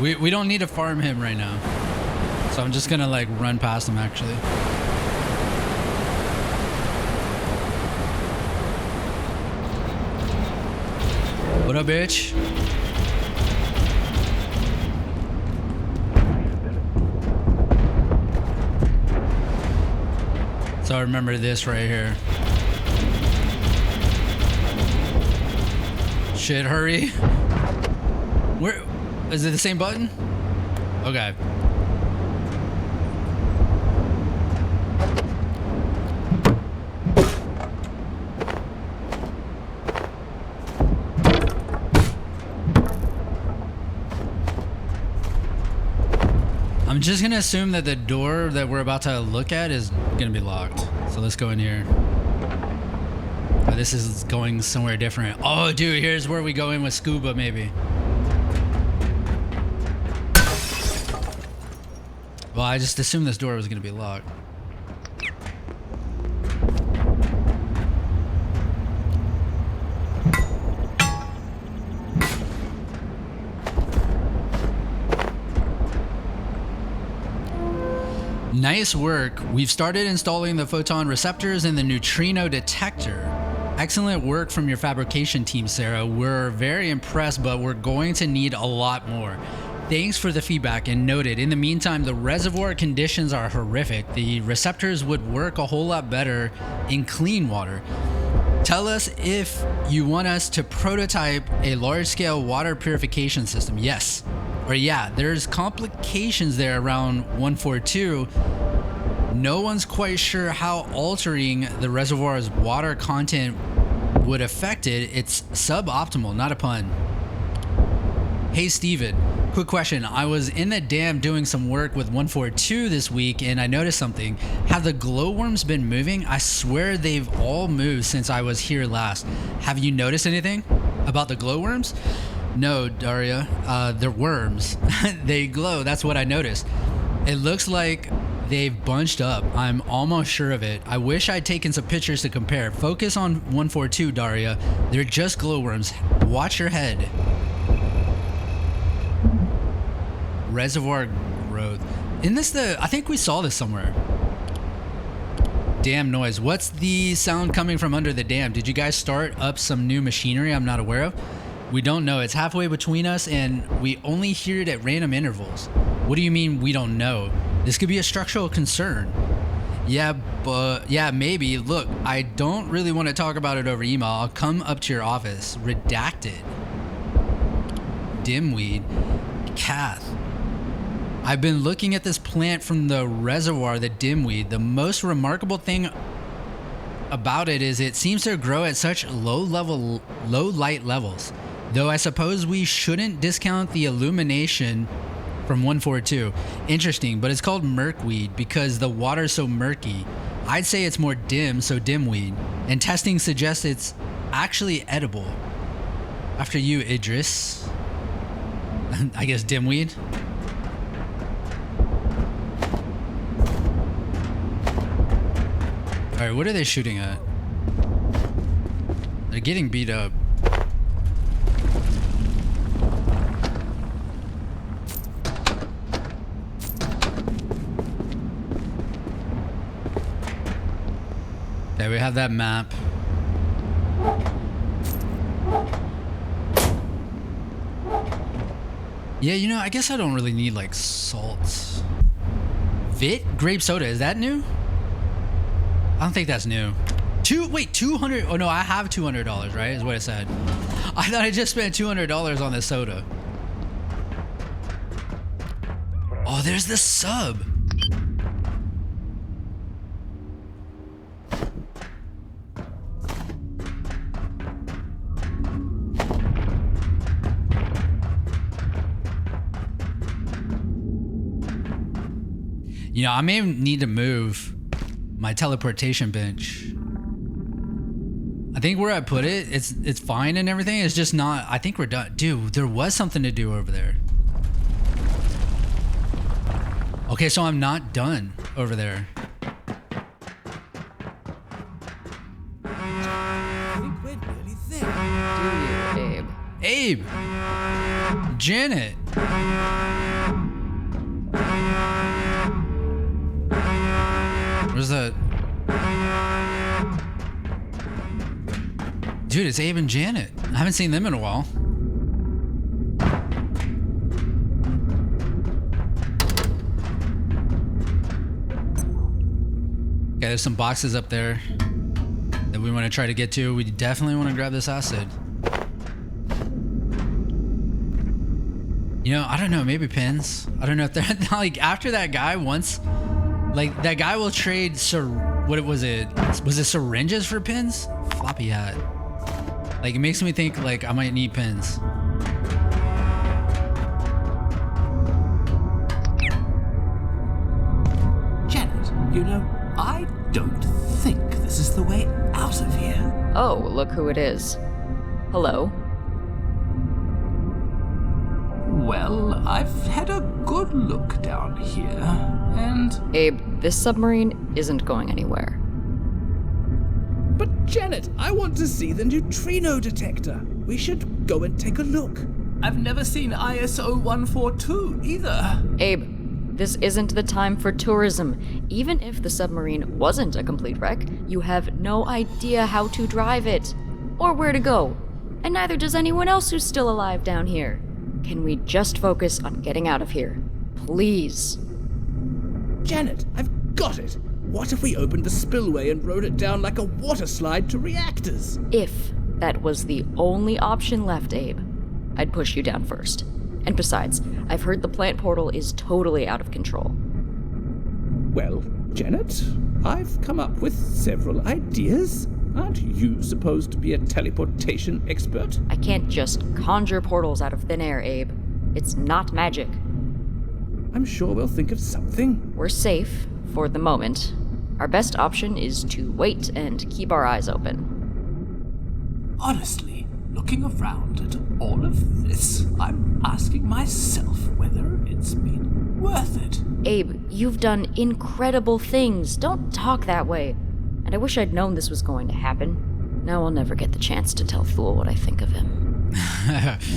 Speaker 1: We don't need to farm him right now. So I'm just gonna like run past him actually. What up, bitch? So I remember this right here. Shit, hurry. Where is it? The same button? Okay. I'm just gonna assume that the door that we're about to look at is gonna be locked. So let's go in here. Oh, this is going somewhere different. Oh, dude, here's where we go in with scuba, maybe. Well, I just assumed this door was gonna be locked. Nice work. We've started installing the photon receptors and the neutrino detector. Excellent work from your fabrication team, Sarah. We're very impressed, but we're going to need a lot more. Thanks for the feedback and noted. In the meantime, the reservoir conditions are horrific. The receptors would work a whole lot better in clean water. Tell us if you want us to prototype a large-scale water purification system. Yes. Or yeah, there's complications there around 142. No one's quite sure how altering the reservoir's water content would affect it. It's suboptimal, not a pun. Hey Steven, quick question. I was in the dam doing some work with 142 this week and I noticed something. Have the glowworms been moving? I swear they've all moved since I was here last. Have you noticed anything about the glowworms? No, Daria, they're worms. They glow, that's what I noticed. It looks like they've bunched up. I'm almost sure of it. I wish I'd taken some pictures to compare. Focus on 142, Daria. They're just glowworms. Watch your head. Reservoir growth. Isn't this I think we saw this somewhere. Dam noise. What's the sound coming from under the dam? Did you guys start up some new machinery I'm not aware of? We don't know. It's halfway between us and we only hear it at random intervals. What do you mean we don't know? This could be a structural concern. Yeah, but yeah, maybe. Look, I don't really want to talk about it over email. I'll come up to your office. Redacted. dimweed. Kath. I've been looking at this plant from the reservoir, the dimweed. The most remarkable thing about it is it seems to grow at such low light levels. Though I suppose we shouldn't discount the illumination from 142. Interesting, but it's called murkweed because the water's so murky. I'd say it's more dim, so dimweed. And testing suggests it's actually edible. After you, Idris. I guess dimweed. Alright, what are they shooting at? They're getting beat up. Okay, we have that map. Yeah, you know, I guess I don't really need like salt. Vit? Grape soda, is that new? I don't think that's new. 200. Oh no, I have $200, right? Is what it said. I thought I just spent $200 on this soda. Oh, there's the sub. You know, I may need to move my teleportation bench. I think where I put it, it's fine and everything. It's just not. I think we're done. Dude, there was something to do over there. Okay, so I'm not done over there.
Speaker 8: I think we're nearly there.
Speaker 9: Do you,
Speaker 1: Abe!
Speaker 9: Abe?
Speaker 1: Janet! Where's that? Dude, it's Abe and Janet. I haven't seen them in a while. Okay, there's some boxes up there that we want to try to get to. We definitely want to grab this acid. You know, I don't know, maybe pins. I don't know if they're like after that guy once, like that guy will trade what was it? Was it syringes for pins? Floppy hat. Like it makes me think like I might need pins.
Speaker 8: Janet, you know, I don't think this is the way out of here.
Speaker 9: Oh, look who it is. Hello.
Speaker 8: Well, I've had a good look down here, and...
Speaker 9: Abe, this submarine isn't going anywhere.
Speaker 10: But Janet, I want to see the neutrino detector. We should go and take a look.
Speaker 8: I've never seen ISO 142 either.
Speaker 9: Abe, this isn't the time for tourism. Even if the submarine wasn't a complete wreck, you have no idea how to drive it, or where to go. And neither does anyone else who's still alive down here. Can we just focus on getting out of here? Please.
Speaker 10: Janet, I've got it. What if we opened the spillway and rode it down like a water slide to reactors?
Speaker 9: If that was the only option left, Abe, I'd push you down first. And besides, I've heard the plant portal is totally out of control.
Speaker 10: Well, Janet, I've come up with several ideas. Aren't you supposed to be a teleportation expert?
Speaker 9: I can't just conjure portals out of thin air, Abe. It's not magic.
Speaker 10: I'm sure we'll think of something.
Speaker 9: We're safe, for the moment. Our best option is to wait and keep our eyes open.
Speaker 8: Honestly, looking around at all of this, I'm asking myself whether it's been worth it.
Speaker 9: Abe, you've done incredible things. Don't talk that way. And I wish I'd known this was going to happen. Now I'll never get the chance to tell Thule what I think of him.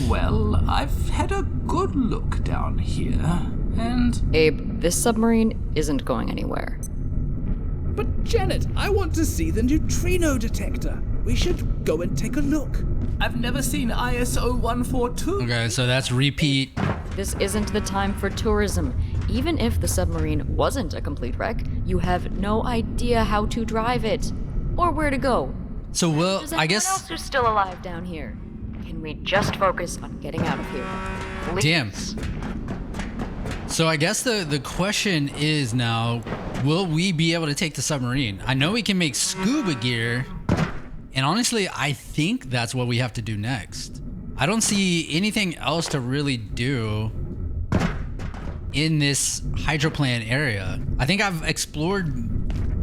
Speaker 8: Well, I've had a good look down here, and...
Speaker 9: Abe, this submarine isn't going anywhere.
Speaker 10: But Janet, I want to see the neutrino detector. We should go and take a look.
Speaker 8: I've never seen ISO 142.
Speaker 1: Okay, so that's repeat.
Speaker 9: This isn't the time for tourism. Even if the submarine wasn't a complete wreck, you have no idea how to drive it or where to go.
Speaker 1: So
Speaker 9: Does
Speaker 1: I
Speaker 9: anyone
Speaker 1: guess
Speaker 9: else who's still alive down here? Can we just focus on getting out of here? Please.
Speaker 1: Damn. So I guess the question is now, will we be able to take the submarine? I know we can make scuba gear, and honestly, I think that's what we have to do next. I don't see anything else to really do in this hydroplan area. I think I've explored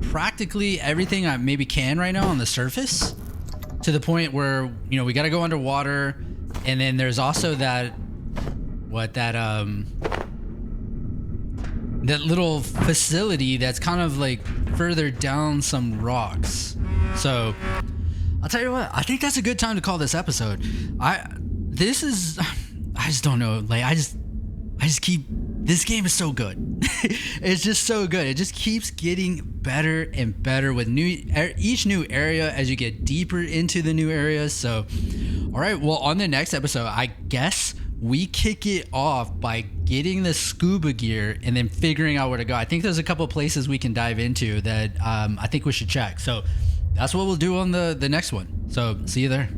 Speaker 1: practically everything I maybe can right now on the surface, to the point where, you know, we got to go underwater, and then there's also that little facility that's kind of like further down some rocks. So I'll tell you what, I think that's a good time to call this episode. I just don't know, like I just keep, this game is so good. It's just so good. It just keeps getting better and better with each new area as you get deeper into the new areas. So all right, well, on the next episode, I guess we kick it off by getting the scuba gear and then figuring out where to go. I think there's a couple places we can dive into that I think we should check. So that's what we'll do on the next one. So see you there.